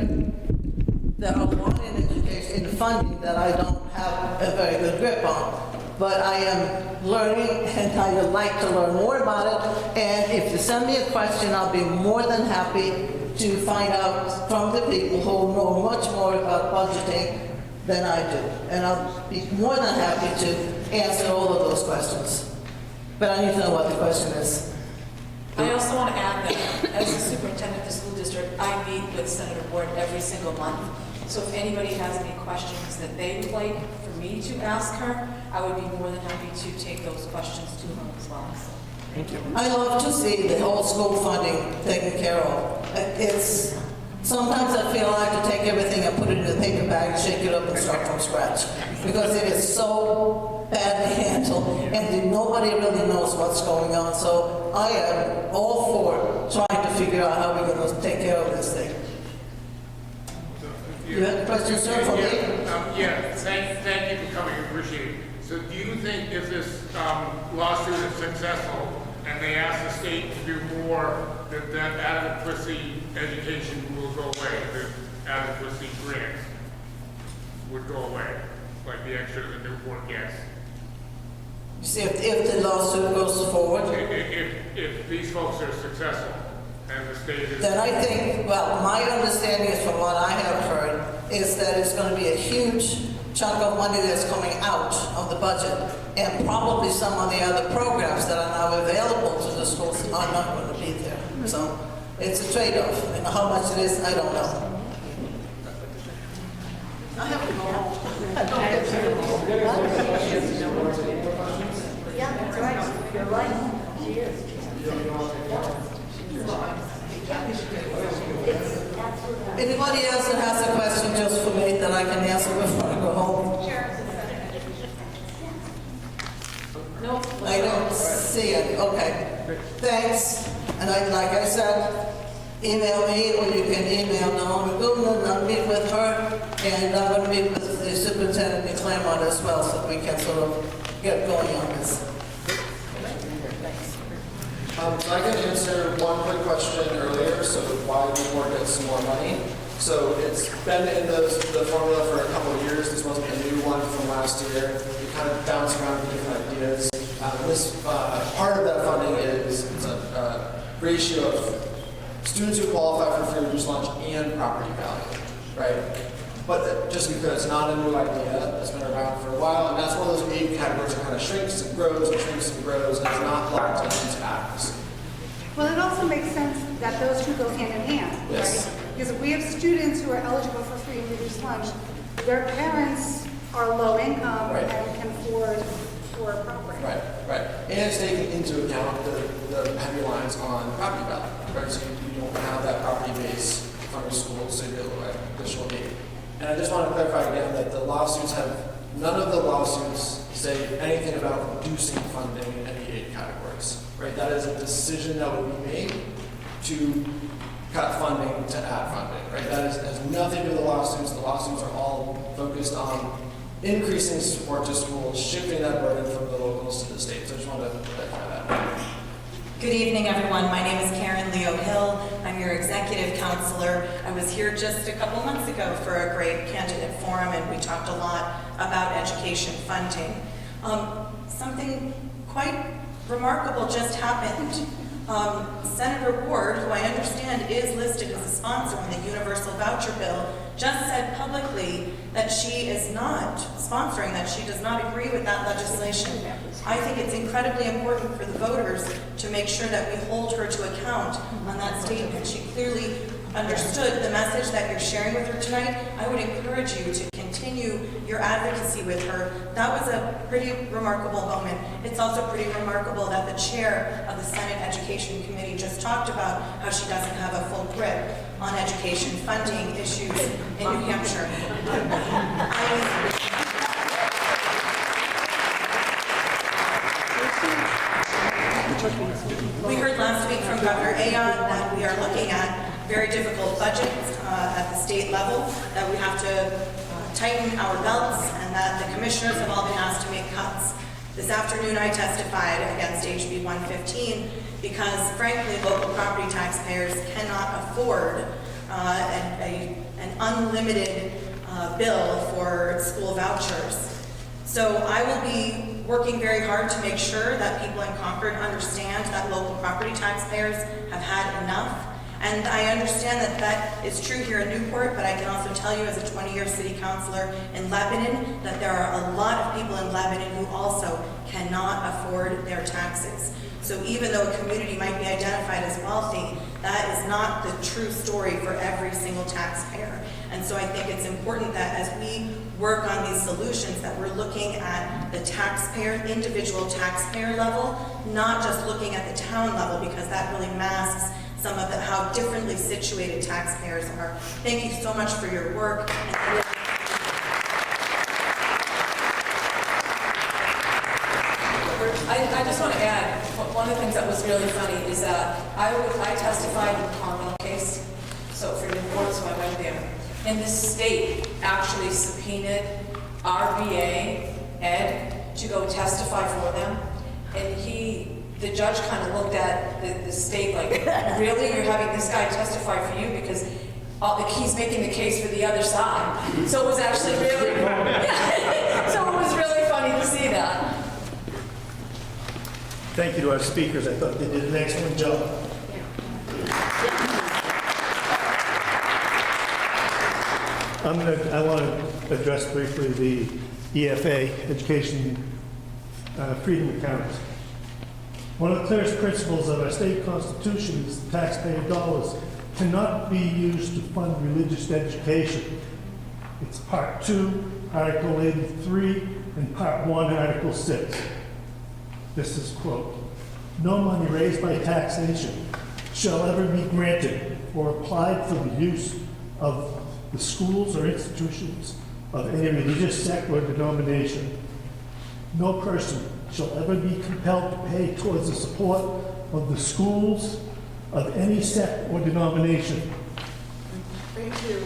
There are a lot in education, in funding, that I don't have a very good grip on. But I am learning, and I would like to learn more about it. And if you send me a question, I'll be more than happy to find out from the people who know much more about budgeting than I do. And I'll be more than happy to answer all of those questions. But I need to know what the question is. I also want to add that as the superintendent of the school district, I meet with Senator Ward every single month. So if anybody has any questions that they would like for me to ask her, I would be more than happy to take those questions to her as well. Thank you. I love to see the whole school funding taken care of. Sometimes I feel I have to take everything and put it in a paper bag, shake it up, and start from scratch, because it is so badly handled, and nobody really knows what's going on. So I am all for trying to figure out how we're going to take care of this thing. You have a question, sir, for me? Thank you for coming, appreciate it. So do you think if this lawsuit is successful and they ask the state to do more, that adequacy education will go away, the adequacy grants would go away, like the extra the Newport gets? You see, if the lawsuit goes forward? If these folks are successful and the state is... Then I think, well, my understanding is, from what I have heard, is that it's going to be a huge chunk of money that's coming out of the budget, and probably some of the other programs that are now available to the schools are not going to be there. So it's a trade-off, and how much it is, I don't know. I have to go home. Yeah, that's right. You're right. She is. Anybody else that has a question just for me that I can answer before I go home? No. I don't see it. Okay. Thanks. And like I said, email me, or you can email Naomi Goodman. I'll meet with her, and I'm going to meet with the superintendent in Claremont as well, so we can sort of get going on this. So I can answer one quick question earlier, so why Newport gets some more money. So it's been in the formula for a couple of years. This wasn't a new one from last year. We kind of bounce around with different ideas. Part of that funding is a ratio of students who qualify for free reduced lunch and property value, right? But just because it's not a new idea, it's been around for a while, and that's one of those big categories that kind of shrinks and grows and shrinks and grows, and it's not locked into tax. Well, it also makes sense that those two go hand in hand, Yes. right? Because if we have students who are eligible for free and reduced lunch, their parents are low income Right. and can afford property. Right. And it's taking into account the heavy lines on property value, right? So you don't have that property base from your school, so you have additional need. And I just want to clarify again that none of the lawsuits say anything about reducing funding in any 8 categories, right? That is a decision that would be made to cut funding to add funding, right? Has nothing to do with the lawsuits. The lawsuits are all focused on increasing support to schools, shifting that burden from the locals to the state. So I just wanted to clarify that. Good evening, everyone. My name is Karen Leo Hill. I'm your executive counselor. I was here just a couple months ago for a great candidate forum, and we talked a lot about education funding. Something quite remarkable just happened. Senator Ward, who I understand is listed as a sponsor on the universal voucher bill, just said publicly that she is not sponsoring, that she does not agree with that legislation. I think it's incredibly important for the voters to make sure that we hold her to account on that statement. She clearly understood the message that you're sharing with her tonight, I would encourage you to continue your advocacy with her. That was a pretty remarkable moment. It's also pretty remarkable that the chair of the Senate Education Committee just talked about how she doesn't have a full grip on education funding issues in New Hampshire. We heard last week from Governor Ayotte that we are looking at very difficult budgets at the state level, that we have to tighten our belts, and that the commissioners have all been asked to make cuts. This afternoon I testified against HB 115 because, frankly, local property taxpayers cannot afford an unlimited bill for school vouchers. So I will be working very hard to make sure that people in Concord understand that local property taxpayers have had enough. And I understand that that is true here in Newport, but I can also tell you as a 20-year city councilor in Lebanon that there are a lot of people in Lebanon who also cannot afford their taxes. So even though a community might be identified as wealthy, that is not the true story for every single taxpayer. And so I think it's important that as we work on these solutions, that we're looking at the taxpayer, individual taxpayer level, not just looking at the town level, because that really masks some of how differently situated taxpayers are. Thank you so much for your work. I just want to add, one of the things that was really funny is that I testified in the Conwell case, so for Newport, so I went there. And the state actually subpoenaed RBA, Ed, to go testify for them. And the judge kind of looked at the state like, really? You're having this guy testify for you? Because he's making the case for the other side. So it was actually really, so it was really funny to see that. Thank you to our speakers. I thought they did an excellent job. I want to address briefly the EFA, Education Freedom Accounts. One of the clearest principles of our state constitution is the taxpayer dollars cannot be used to fund religious education. It's Part 2, Article 83, and Part 1, Article 6. This is, quote, "No money raised by taxation shall ever be granted or applied for the use of the schools or institutions of any religious sect or denomination. No person shall ever be compelled to pay towards the support of the schools of any sect or denomination." Thank you.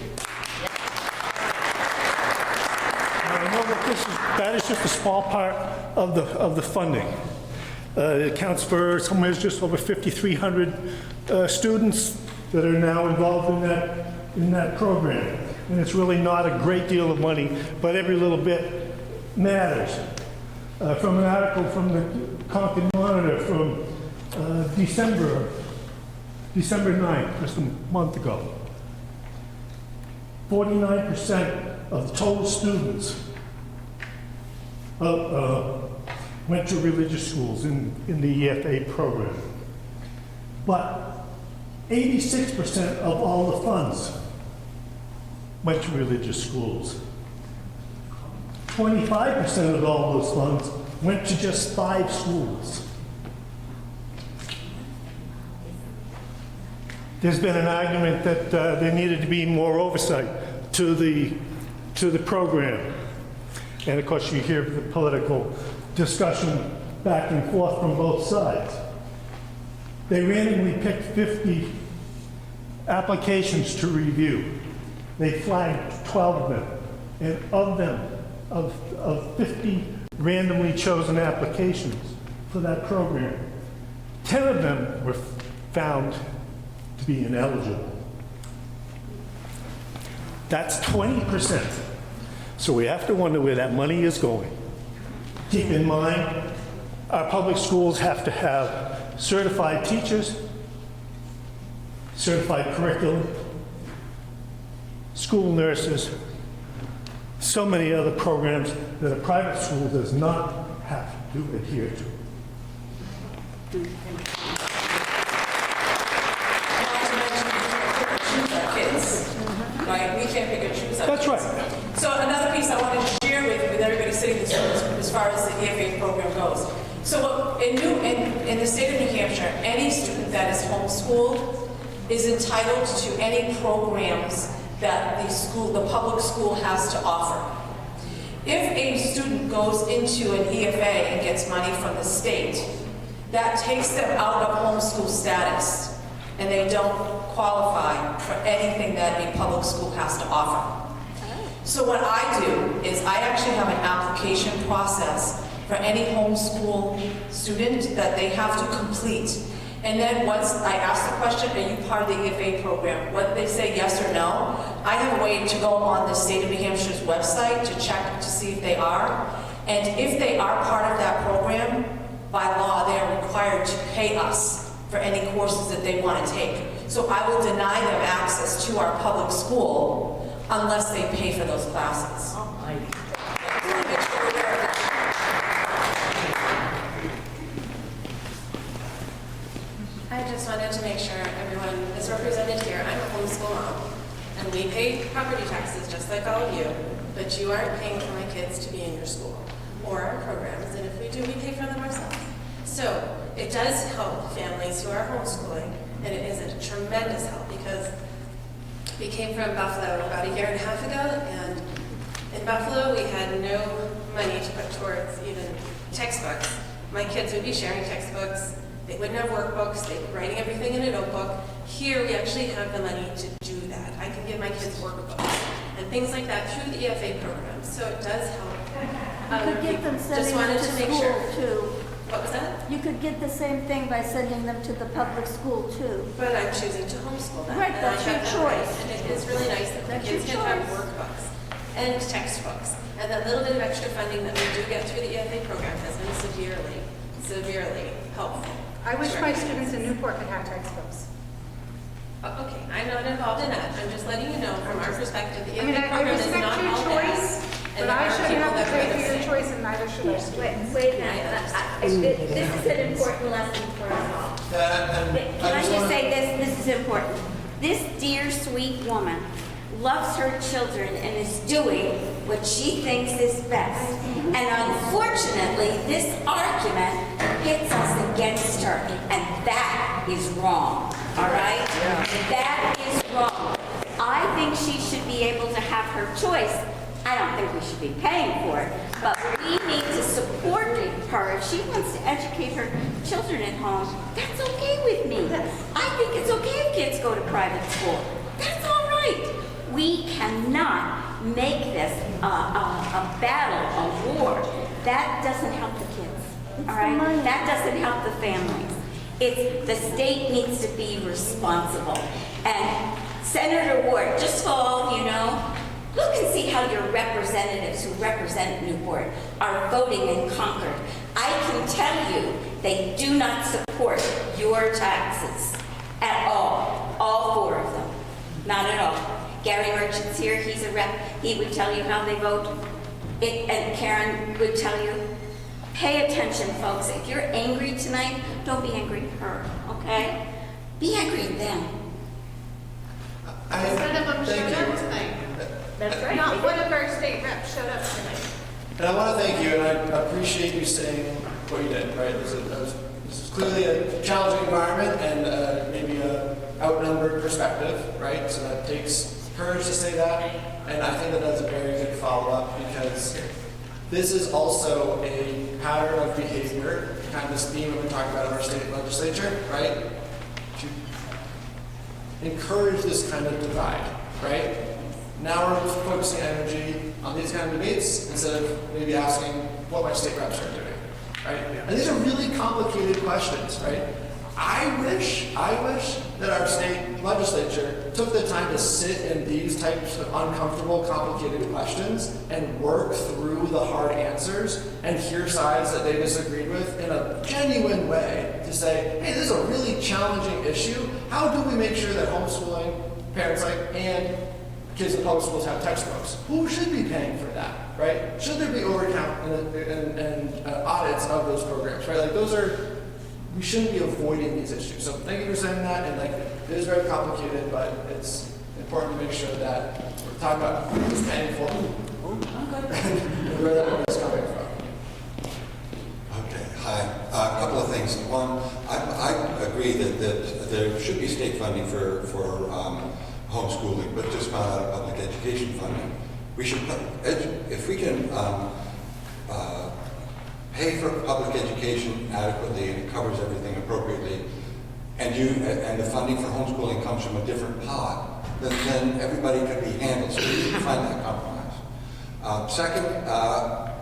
Now, I know that that is just a small part of the funding. It accounts for somewhere just over 5,300 students that are now involved in that program. And it's really not a great deal of money, but every little bit matters. From an article from the Concord Monitor from December 9th, just a month ago, 49% of the total students went to religious schools in the EFA program. But 86% of all the funds went to religious schools. 25% of all those funds went to just 5 schools. There's been an argument that there needed to be more oversight to the program. And of course you hear the political discussion back and forth from both sides. They randomly picked 50 applications to review. They flagged 12 of them. And of them, of 50 randomly chosen applications for that program, 10 of them were found to be ineligible. That's 20%. So we have to wonder where that money is going. Keep in mind, our public schools have to have certified teachers, certified curriculum, school nurses, so many other programs that a private school does not have to adhere to. Not to mention the that is homeschooled is entitled to any programs that the public school has to offer. If a student goes into an EFA and gets money from the state, that takes them out of homeschool status, and they don't qualify for anything that a public school has to offer. So what I do is I actually have an application process for any homeschool student that they have to complete. And then once I ask the question, are you part of the EFA program? Whether they say yes or no, I have a way to go on the state of New Hampshire's website to check to see if they are. And if they are part of that program, by law, they are required to pay us for any courses that they want to take. So I will deny them access to our public school unless they pay for those classes. I just wanted to make sure everyone is represented here. I'm a homeschool mom, and we pay property taxes just like all of you, but you aren't paying for my kids to be in your school or our programs, and if we do, we pay for them ourselves. So it does help families who are homeschooling, and it is a tremendous help because we came from Buffalo about a year and a half ago, and in Buffalo we had no money to put towards even textbooks. My kids would be sharing textbooks. They wouldn't have workbooks. They'd be writing everything in a notebook. Here, we actually have the money to do that. I can give my kids workbooks and things like that through the EFA program. So it does help. You could get them Just sending wanted them to to make school sure. too. What was that? You could get the same thing by sending them to the public school too. But I'm choosing to homeschool them. Right, and that's I your have that choice. right. And it is really nice that the That's kids your can have choice. workbooks and textbooks. And that little bit of extra funding that we do get through the EFA program has been severely, severely helpful. I wish my students in Newport could have textbooks. Okay, I'm not involved in that. I'm just letting you know from our perspective, the I mean, EFA I program is respect not your all choice, bad. but I shouldn't have to pay for your choice, and neither should our students. Wait a minute, this is an important lesson for us all. Can I just say this, this is important. This dear, sweet woman loves her children and is doing what she thinks is best. And unfortunately, this argument hits us against her, and that is wrong, all right? That is wrong. I think she should be able to have her choice. I don't think we should be paying for it, but we need to support her. If she wants to educate her children at home, that's okay with me. I think it's okay if kids go to private school. That's all right. We cannot make this a battle, a war. That doesn't help the kids, all right? That doesn't help the families. The state needs to be responsible. And Senator Ward, just so all of you know, look and see how your representatives who represent Newport are voting in Concord. I can tell you they do not support your taxes at all 4 of them, not at all. Gary Merchant's here, he's a rep, he would tell you how they vote. And Karen would tell you, pay attention, folks. If you're angry tonight, don't be angry at her, okay? Be angry at them. Instead of them showed up tonight. That's right. Not one of our state reps showed up tonight. And I want to thank you, and I appreciate you saying what you did, right? This is clearly a challenging environment and maybe a outnumbered perspective, right? So that takes courage to say that, and I think that that's a very good follow-up because this is also a pattern of behavior, kind of this theme that we talked about in our state legislature, right? To encourage this kind of divide, right? Now we're focusing energy on these kind of debates instead of maybe asking what my state reps are doing, right? And these are really complicated questions, right? I wish that our state legislature took the time to sit in these types of uncomfortable, complicated questions and work through the hard answers and hear sides that they disagreed with in a genuine way to say, hey, this is a really challenging issue. How do we make sure that homeschooling, parents and kids in public schools have textbooks? Who should be paying for that, right? Should there be overcount and audits of those programs, right? Like those are, we shouldn't be avoiding these issues. So thank you for saying that, and like it is very complicated, but it's important to make sure that we're talking about who's paying for it and where that money is coming from. Okay, hi. A couple of things. One, I agree that there should be state funding for homeschooling, but just not out of public education funding. We should, if we can pay for public education adequately and it covers everything appropriately, and the funding for homeschooling comes from a different pot, then everybody could be handled. So we can find that compromise. Second,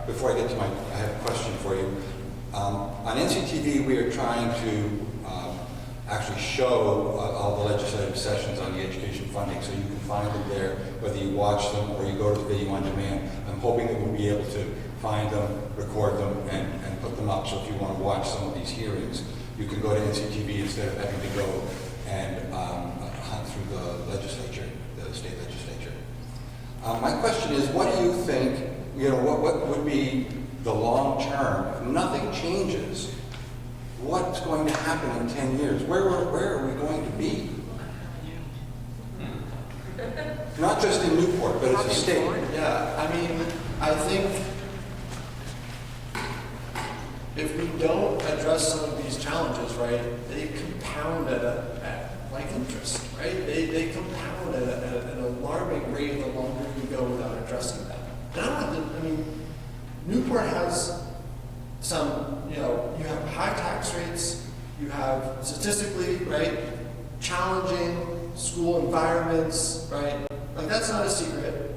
before I get to I have a question for you. On NCTV, we are trying to actually show all the legislative sessions on the education funding, so you can find them there, whether you watch them or you go to the video on demand. I'm hoping that we'll be able to find them, record them, and put them up, so if you want to watch some of these hearings, you can go to NCTV instead of having to go and hunt through the legislature, the state legislature. My question is, what do you think, what would be the long term, if nothing changes, what's going to happen in 10 years? Where are we going to be? Not just in Newport, but as a state. Yeah, I mean, I think if we don't address some of these challenges, right, they compound at like interest, right? They compound at an alarming rate the longer you go without addressing them. And Newport has some, you have high tax rates, you have statistically, right, challenging school environments, right? Like, that's not a secret,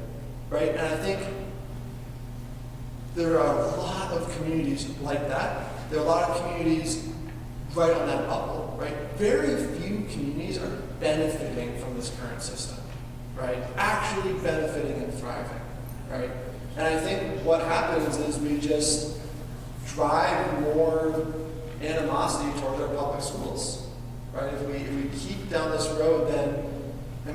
right? And I think there are a lot of communities like that. There are a lot of communities right on that bubble, right? Very few communities are benefiting from this current system, right? Actually benefiting and thriving, right? And I think what happens is we just drive more animosity toward our public schools, right? If we keep down this road, then,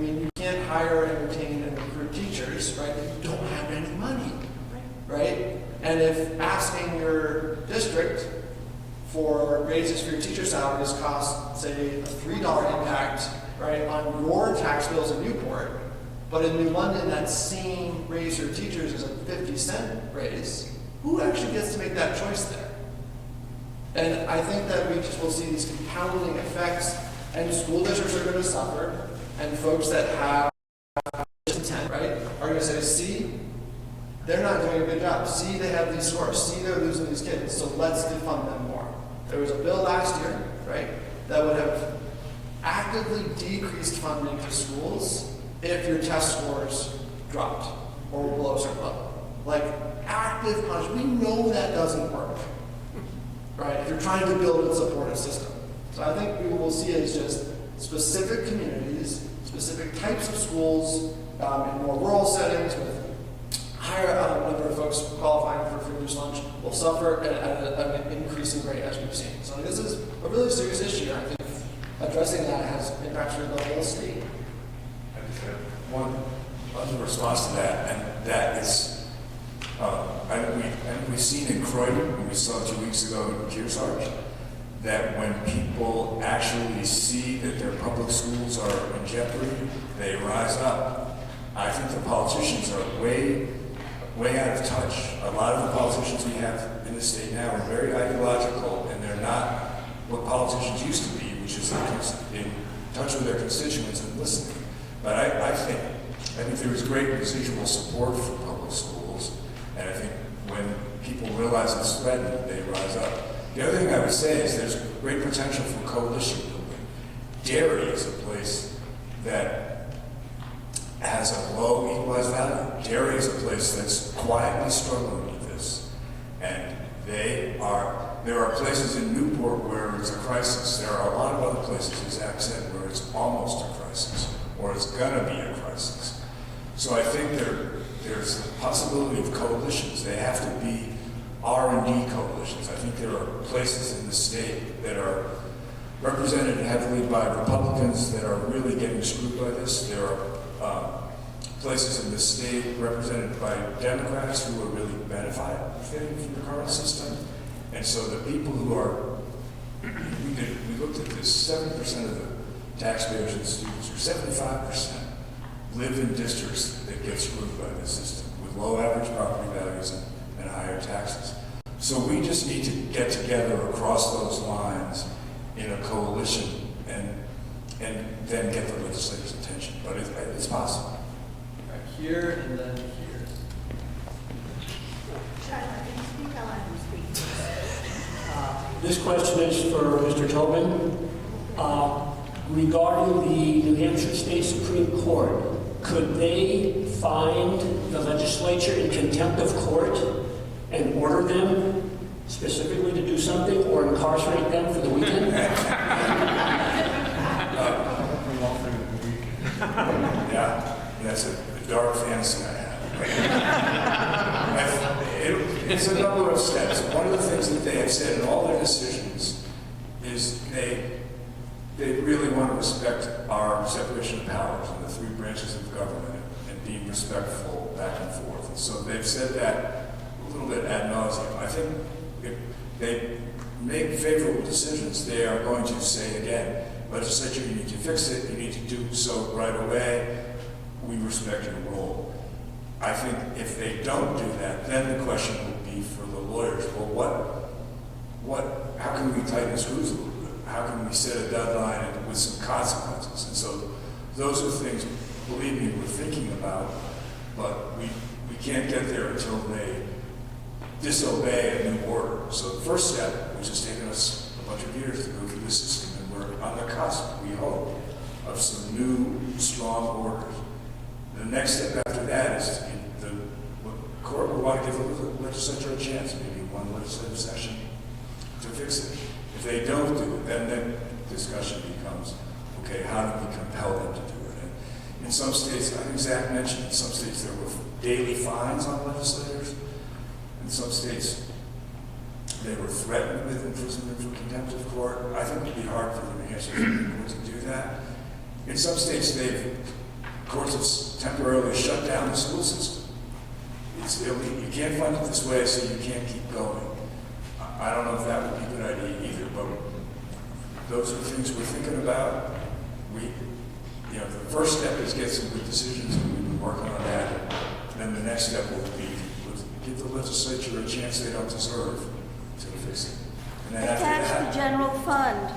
you can't hire, entertain, and recruit teachers, right? You don't have any money, right? And if asking your district for raises for your teacher salaries costs, say, a $3 impact, right, on your tax bills in Newport, but in New London, that same raise for teachers is a 50-cent raise, who actually gets to make that choice there? And I think that we just will see these compounding effects, and school districts are going to suffer, and folks that have intent, right, are going to say, see, they're not doing a good job. See, they have these scores. See, they're losing these kids, so let's defund them more. There was a bill last year, right, that would have actively decreased funding to schools if your test scores dropped or were below a certain level. Like, active punishment. We know that doesn't work, right, if you're trying to build and support a system. So I think we will see it as just specific communities, specific types of schools in more rural settings with higher number of folks qualifying for free reduced lunch will suffer at an increasing rate, as we've seen. So this is a really serious issue. I think addressing that has impacts for the whole state. I just have one response to that, and that is, we've seen in Croydon, and we saw 2 weeks ago in Kearsarge, that when people actually see that their public schools are in jeopardy, they rise up. I think the politicians are way out of touch. A lot of the politicians we have in the state now are very ideological, and they're not what politicians used to be, which is in touch with their constituents and listening. But I think there is great residual support for public schools, and I think when people realize it's threatened, they rise up. The other thing I would say is there's great potential for coalition building. Derry is a place that has a low equalized value. Derry is a place that's quietly struggling with this. And there are places in Newport where it's a crisis. There are a lot of other places, as Zach said, where it's almost a crisis, or it's gonna be a crisis. So I think there's a possibility of coalitions. They have to be R&D coalitions. I think there are places in the state that are represented heavily by Republicans that are really getting screwed by this. There are places in the state represented by Democrats who are really benefiting from the current system. And so the people who are, we looked at this, 70% of the taxpayers and students, or 75%, live in districts that get screwed by this system with low average property values and higher taxes. So we just need to get together across those lines in a coalition and then get the legislator's attention. But it's possible. Here and then here. This question is for Mr. Tobin. Regarding the New Hampshire State Supreme Court, could they find the legislature in contempt of court and order them specifically to do something or incarcerate them for the weekend? Yeah, that's a dark fantasy I have. It's a number of steps. One of the things that they have said in all their decisions is they really want to respect our separation of powers and the three branches of government and being respectful back and forth. And so they've said that a little bit ad nauseum. I think if they make favorable decisions, they are going to say again, legislature, you need to fix it, you need to do so right away, we respect your role. I think if they don't do that, then the question would be for the lawyers, well, how can we tighten the screws a little bit? How can we set a deadline and with some consequences? And so those are things, believe me, we're thinking about, but we can't get there until they disobey a new order. So the first step, which has taken us a bunch of years to go through the system, and we're on the cusp, we hope, of some new, strong orders. The next step after that is the court will want to give the legislature a chance, maybe one legislative session, to fix it. If they don't do it, then the discussion becomes, okay, how do we compel them to do it? And in some states, I think Zach mentioned, in some states there were daily fines on legislators. In some states, they were threatened with imprisonment for contempt of court. I think it would be hard for the New Hampshire Supreme Court to do that. In some states, courts have temporarily shut down the school system. It's illegal. You can't fund it this way, so you can't keep going. I don't know if that would be a good idea either, but those are things we're thinking about. The first step is get some good decisions, and we've been working on that. And then the next step will be give the legislature a chance they don't deserve to fix it. And then after Attach that, the general fund.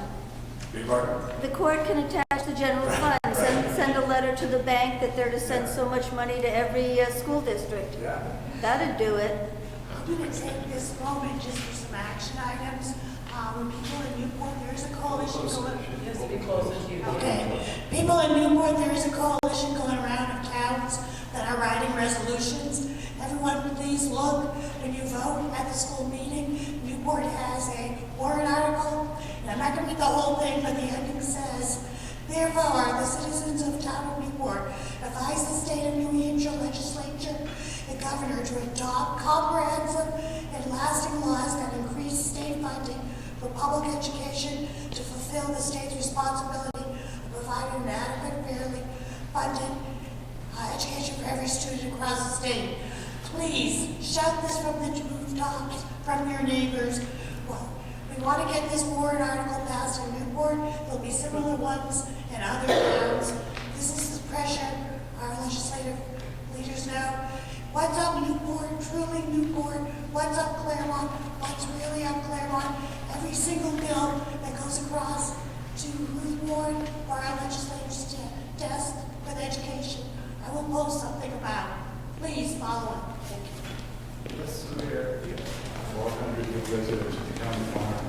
big pardon? The court can attach the general fund, send a letter to the bank that they're to send so much money to every school district. Yeah. That'd do it. I'm going to take this moment just for some action items. When people in Newport, there's a coalition going. Just to be closer to you. Okay. People in Newport, there's a coalition going around of towns that are writing resolutions. Everyone, please look when you vote at the school meeting. Newport has a warrant article, and I'm not going to read the whole thing, but the ending says, therefore, the citizens of town of Newport advise the state of New Hampshire legislature and governor to adopt comprehensive and lasting laws that increase state funding for public education to fulfill the state's responsibility of providing an adequate, fairly funded education for every student across the state. Please shout this from the rooftops, from your neighbors. Well, we want to get this warrant article passed in Newport. There'll be similar ones in other towns. This is the pressure our legislative leaders know. What's up Newport, truly Newport? What's up Claremont? What's really up Claremont? Every single bill that goes across to Ruth Ward or our legislator's desk with education, I will post something about it. Please follow up. Thank you. Yes, we're here. 400 new residents to come farm.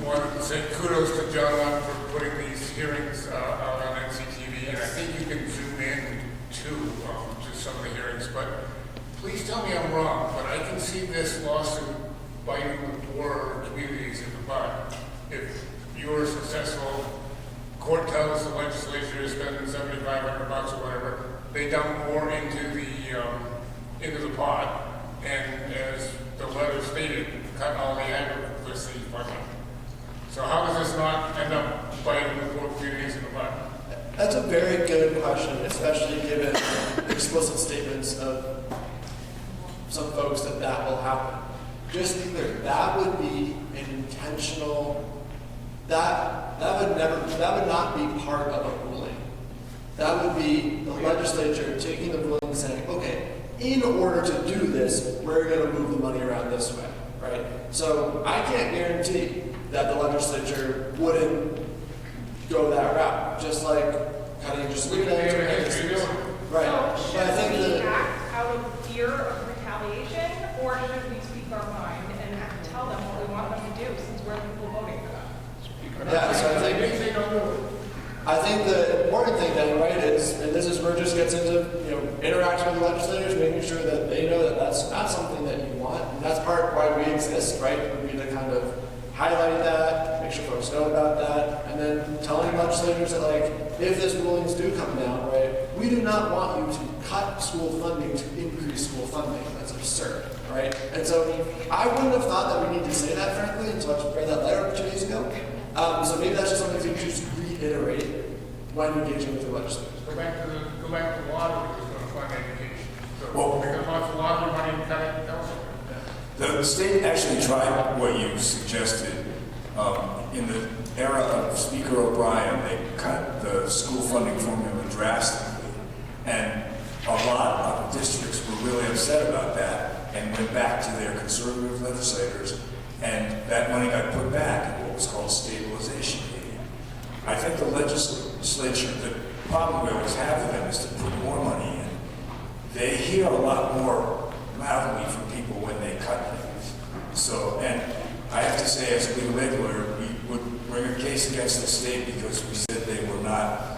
Wanted to say kudos to John Lund for putting these hearings out on NCTV, and I think you can zoom in too to some of the hearings, but please tell me I'm wrong, but I can see this lawsuit biting the poor communities in the butt. If you were successful, court tells the legislature is spending $7,500 or whatever, they dump more into the pot, and as the letter stated, cut all the advocacy funding. So how does this not end up biting the poor communities in the butt? That's a very good question, especially given explicit statements of some folks that will happen. Just to be clear, that would be an intentional, that would not be part of a ruling. That would be the legislature taking the ruling and saying, okay, in order to do this, we're going to move the money around this way, right? So I can't guarantee that the legislature wouldn't go that route, just like cutting just leave it. Right. So But I think should we that act out of fear of retaliation, or should we speak our mind and tell them what we want them to do, since we're the people voting for them? yeah, so I think the important thing then, right, is, and this is where it just gets into, interacting with the legislators, making sure that they know that that's not something that you want, and that's part why we exist, right, would be to kind of highlight that, make sure folks know about that, and then telling legislators that, like, if these rulings do come down, right, we do not want you to cut school funding to increase school funding. That's absurd, right? And so I wouldn't have thought that we need to say that, frankly, until I read that letter 2 days ago. So maybe that's just something to just reiterate when engaging with the legislators. Go back to the lottery, which is going to fund education. So they're going to launch the lottery money and cut it elsewhere. The state actually tried what you suggested. In the era of Speaker O'Brien, they cut the school funding formula drastically. And a lot of districts were really upset about that and went back to their conservative legislators, and that money got put back in what was called stabilization aid. I think the legislature, the problem we always have with them is to put more money in. They hear a lot more loudly from people when they cut things. So, and I have to say, as a legal aid lawyer, we would bring a case against the state because we said they were not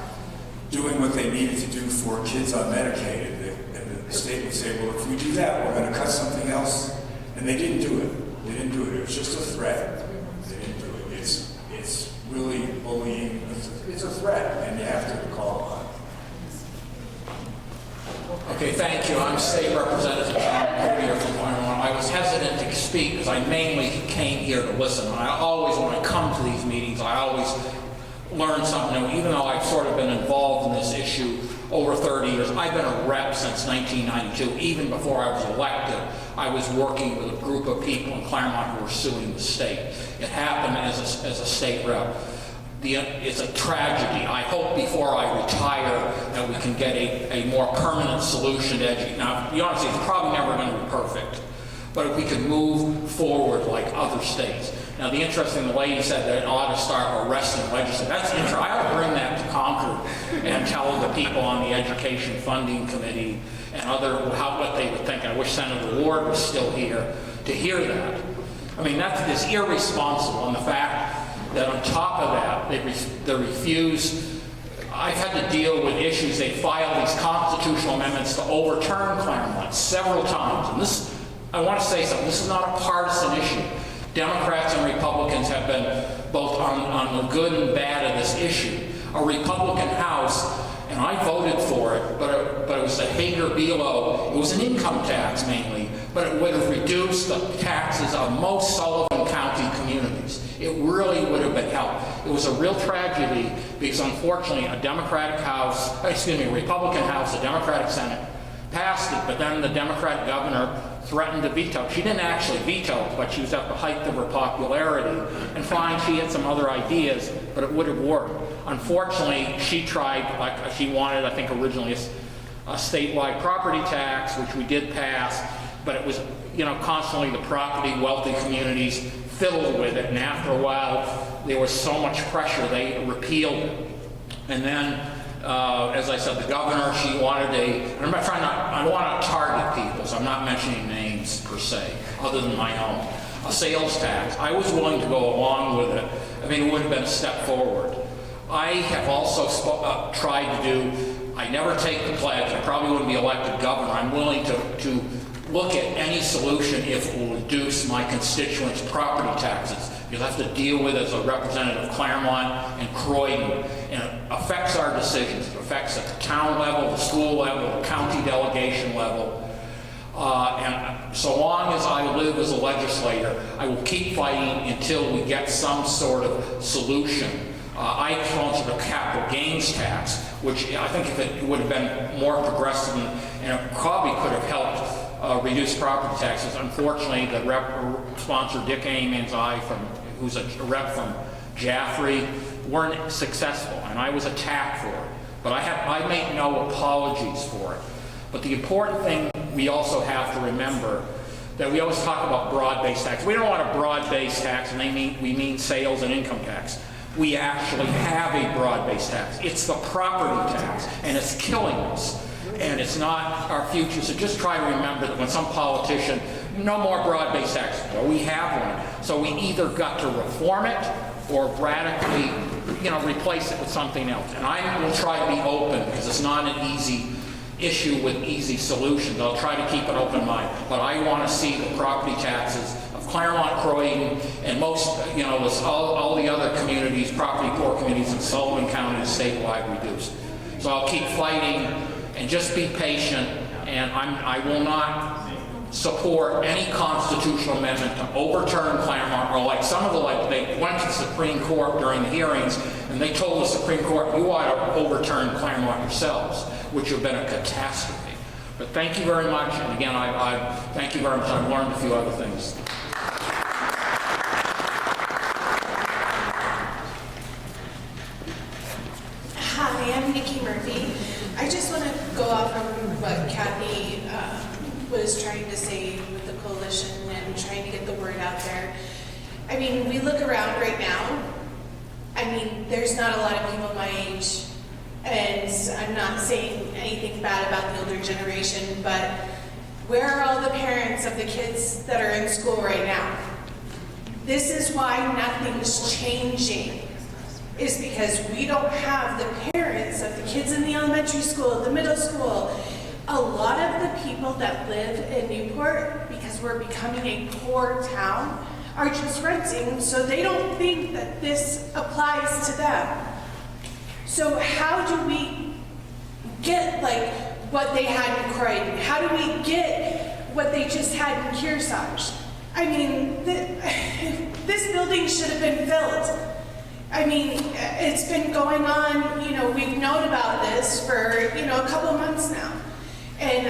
doing what they needed to do for kids on Medicaid. And the state would say, well, if we do that, we're going to cut something else. And they didn't do it. They didn't do it. It was just a threat. They didn't do it. It's really bullying. It's a threat, and you have to call on it. Okay, thank you. I'm State Representative John Courier from Wyoming. I was hesitant to speak because I mainly came here to listen. And I always, when I come to these meetings, I always learn something new. Even though I've sort of been involved in this issue over 30 years, I've been a rep since 1992. Even before I was elected, I was working with a group of people in Claremont who were suing the state. It happened as a state rep. It's a tragedy. I hope before I retire that we can get a more permanent solution to education. Now, to be honest, it's probably never going to be perfect, but if we could move forward like other states. Now, the interesting, the lady said that it ought to start arresting legislators. That's interesting. I ought to bring that to Concord and tell the people on the Education Funding Committee and what they would think. I wish Senator Ward was still here to hear that. I mean, that's irresponsible, and the fact that on top of that, they refuse. I've had to deal with issues. They filed these constitutional amendments to overturn Claremont several times. And this, I want to say something, this is not a partisan issue. Democrats and Republicans have been both on the good and bad of this issue. A Republican House, and I voted for it, but it was a Hager-Bilo. It was an income tax mainly, but it would have reduced the taxes of most Sullivan County communities. It really would have been helped. It was a real tragedy because unfortunately a Republican House, a Democratic Senate passed it, but then the Democratic governor threatened to veto. She didn't actually veto it, but she was at the height of her popularity. And fine, she had some other ideas, but it would have worked. Unfortunately, she tried, like she wanted, I think originally, a statewide property tax, which we did pass, but it was, constantly the property, wealthy communities fiddled with it, and after a while, there was so much pressure, they repealed it. And then, as I said, the governor, she wanted I don't want to target people, so I'm not mentioning names per se, other than my own. A sales tax. I was willing to go along with it. I mean, it would have been a step forward. I have also tried to do, I never take the pledge, I probably wouldn't be elected governor. I'm willing to look at any solution if it will reduce my constituents' property taxes. You'll have to deal with it as a representative of Claremont and Croydon. And it affects our decisions. It affects at the town level, the school level, the county delegation level. And so long as I live as a legislator, I will keep fighting until we get some sort of solution. I sponsored a capital gains tax, which I think if it would have been more progressive and it probably could have helped reduce property taxes. Unfortunately, the rep sponsor Dick Amons, who's a rep from Jaffrey, weren't successful, and I was attacked for it. But I make no apologies for it. But the important thing we also have to remember that we always talk about broad-based tax. We don't want a broad-based tax, and we mean sales and income tax. We actually have a broad-based tax. It's the property tax, and it's killing us. And it's not our future. So just try to remember that when some politician, no more broad-based tax. Well, we have one. So we either got to reform it or radically, replace it with something else. And I will try to be open because it's not an easy issue with easy solutions. I'll try to keep an open mind. But I want to see the property taxes of Claremont, Croydon, and most, all the other communities, property poor communities in Sullivan County statewide reduced. So I'll keep fighting and just be patient, and I will not support any constitutional amendment to overturn Claremont, or like some of they went to the Supreme Court during the hearings, and they told the Supreme Court, you ought to overturn Claremont yourselves, which would have been a catastrophe. But thank you very much, and again, I thank you very much. I've learned a few other things. Hi, I'm Nikki Murphy. I just want to go off on what Kathy was trying to say with the coalition and trying to get the word out there. I mean, we look around right now. I mean, there's not a lot of people my age, and I'm not saying anything bad about the older generation, but where are all the parents of the kids that are in school right now? This is why nothing's changing, is because we don't have the parents of the kids in the elementary school, the middle school. A lot of the people that live in Newport, because we're becoming a poor town, are just renting, so they don't think that this applies to them. So how do we get what they had in Croydon? How do we get what they just had in Kearsarge? I mean, this building should have been filled. I mean, it's been going on, we've known about this for, a couple of months now. And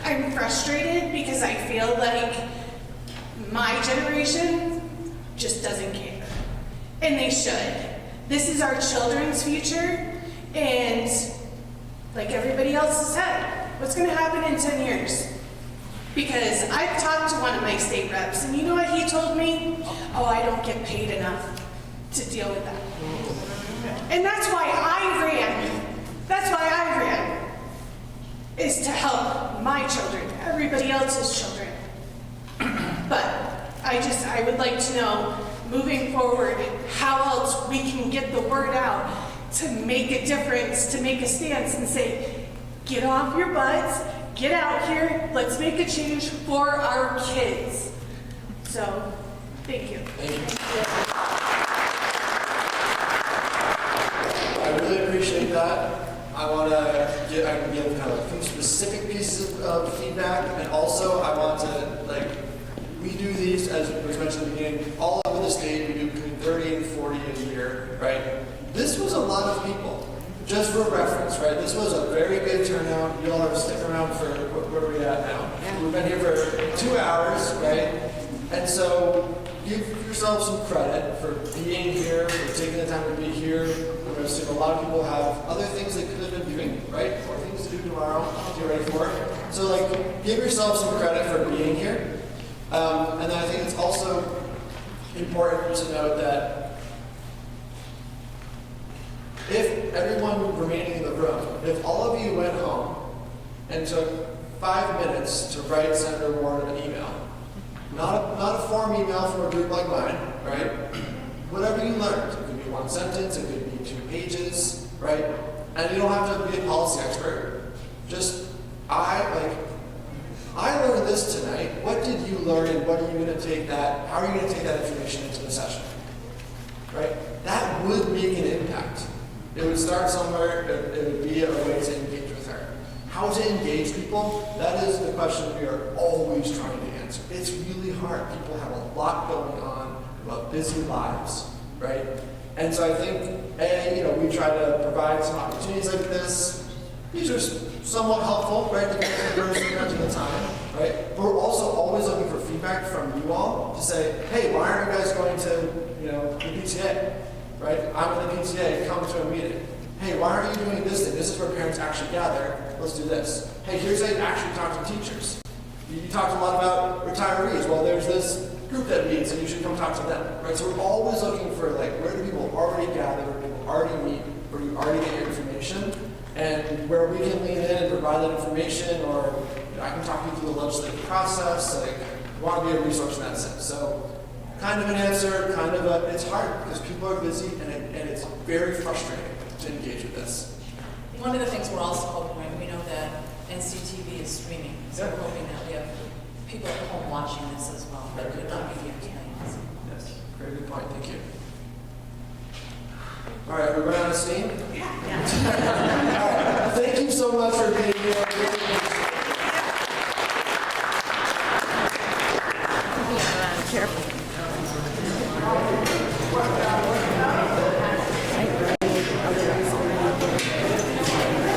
I'm frustrated because I feel like my generation just doesn't care. And they should. This is our children's future, and like everybody else has said, what's gonna happen in 10 years? Because I've talked to one of my state reps, and you know what he told me? Oh, I don't get paid enough to deal with that. And that's why I ran. That's why I ran, is to help my children, everybody else's children. But I would like to know, moving forward, how else we can get the word out to make a difference, to make a stance and say, get off your butts, get out here, let's make a change for our kids. So, thank you. Thank you. I really appreciate that. I can give kind of a few specific pieces of feedback, and also I want to, we do these, as was mentioned at the beginning, all over the state. We do between 30 and 40 a year, right? This was a lot of people, just for reference, right? This was a very good turnout. You all are sticking around for where we're at now. We've been here for 2 hours, right? And so give yourself some credit for being here, for taking the time to be here. We're assuming a lot of people have other things they could have been doing, right? Or things to do tomorrow to get ready for it. So give yourself some credit for being here. And then I think it's also important to note that if everyone remaining in the room, if all of you went home and took 5 minutes to write Senator Warren an email, not a form email from a group like mine, right? Whatever you learned, it could be 1 sentence, it could be 2 pages, right? And you don't have to be a policy expert. Just, I learned this tonight. What did you learn, and how are you going to take that information into the session? Right? That would make an impact. It would start somewhere, it would be a way to engage with her. How to engage people, that is the question we are always trying to answer. It's really hard. People have a lot going on, about busy lives, right? And so I think, we try to provide some opportunities like this. These are somewhat helpful, right, to get the time, right? But we're also always looking for feedback from you all to say, hey, why aren't you guys going to, the PTA, right? I'm in the PTA, come to a meeting. hey, why aren't you doing this thing? This is where parents actually gather. Let's do this. Hey, here's how you actually talk to teachers. You talked a lot about retirees. Well, there's this group that meets, and you should come talk to them, right? So we're always looking for, like, where do people already gather, where do people already meet, where you already get your information, and where we can lean in and provide that information, or I can talk you through the legislative process. Like, we want to be a resource in that sense. So, kind of an answer, kind of a, it's hard because people are busy, and it's very frustrating to engage with this. One of the things we're also hoping, we know that NCTV is streaming, so we're hoping that we have people at home watching this as well that could not be here tonight. So. Yes, very good point. Thank you. All right, we're running out of steam? Yeah. All right. Thank you so much for being here. Careful.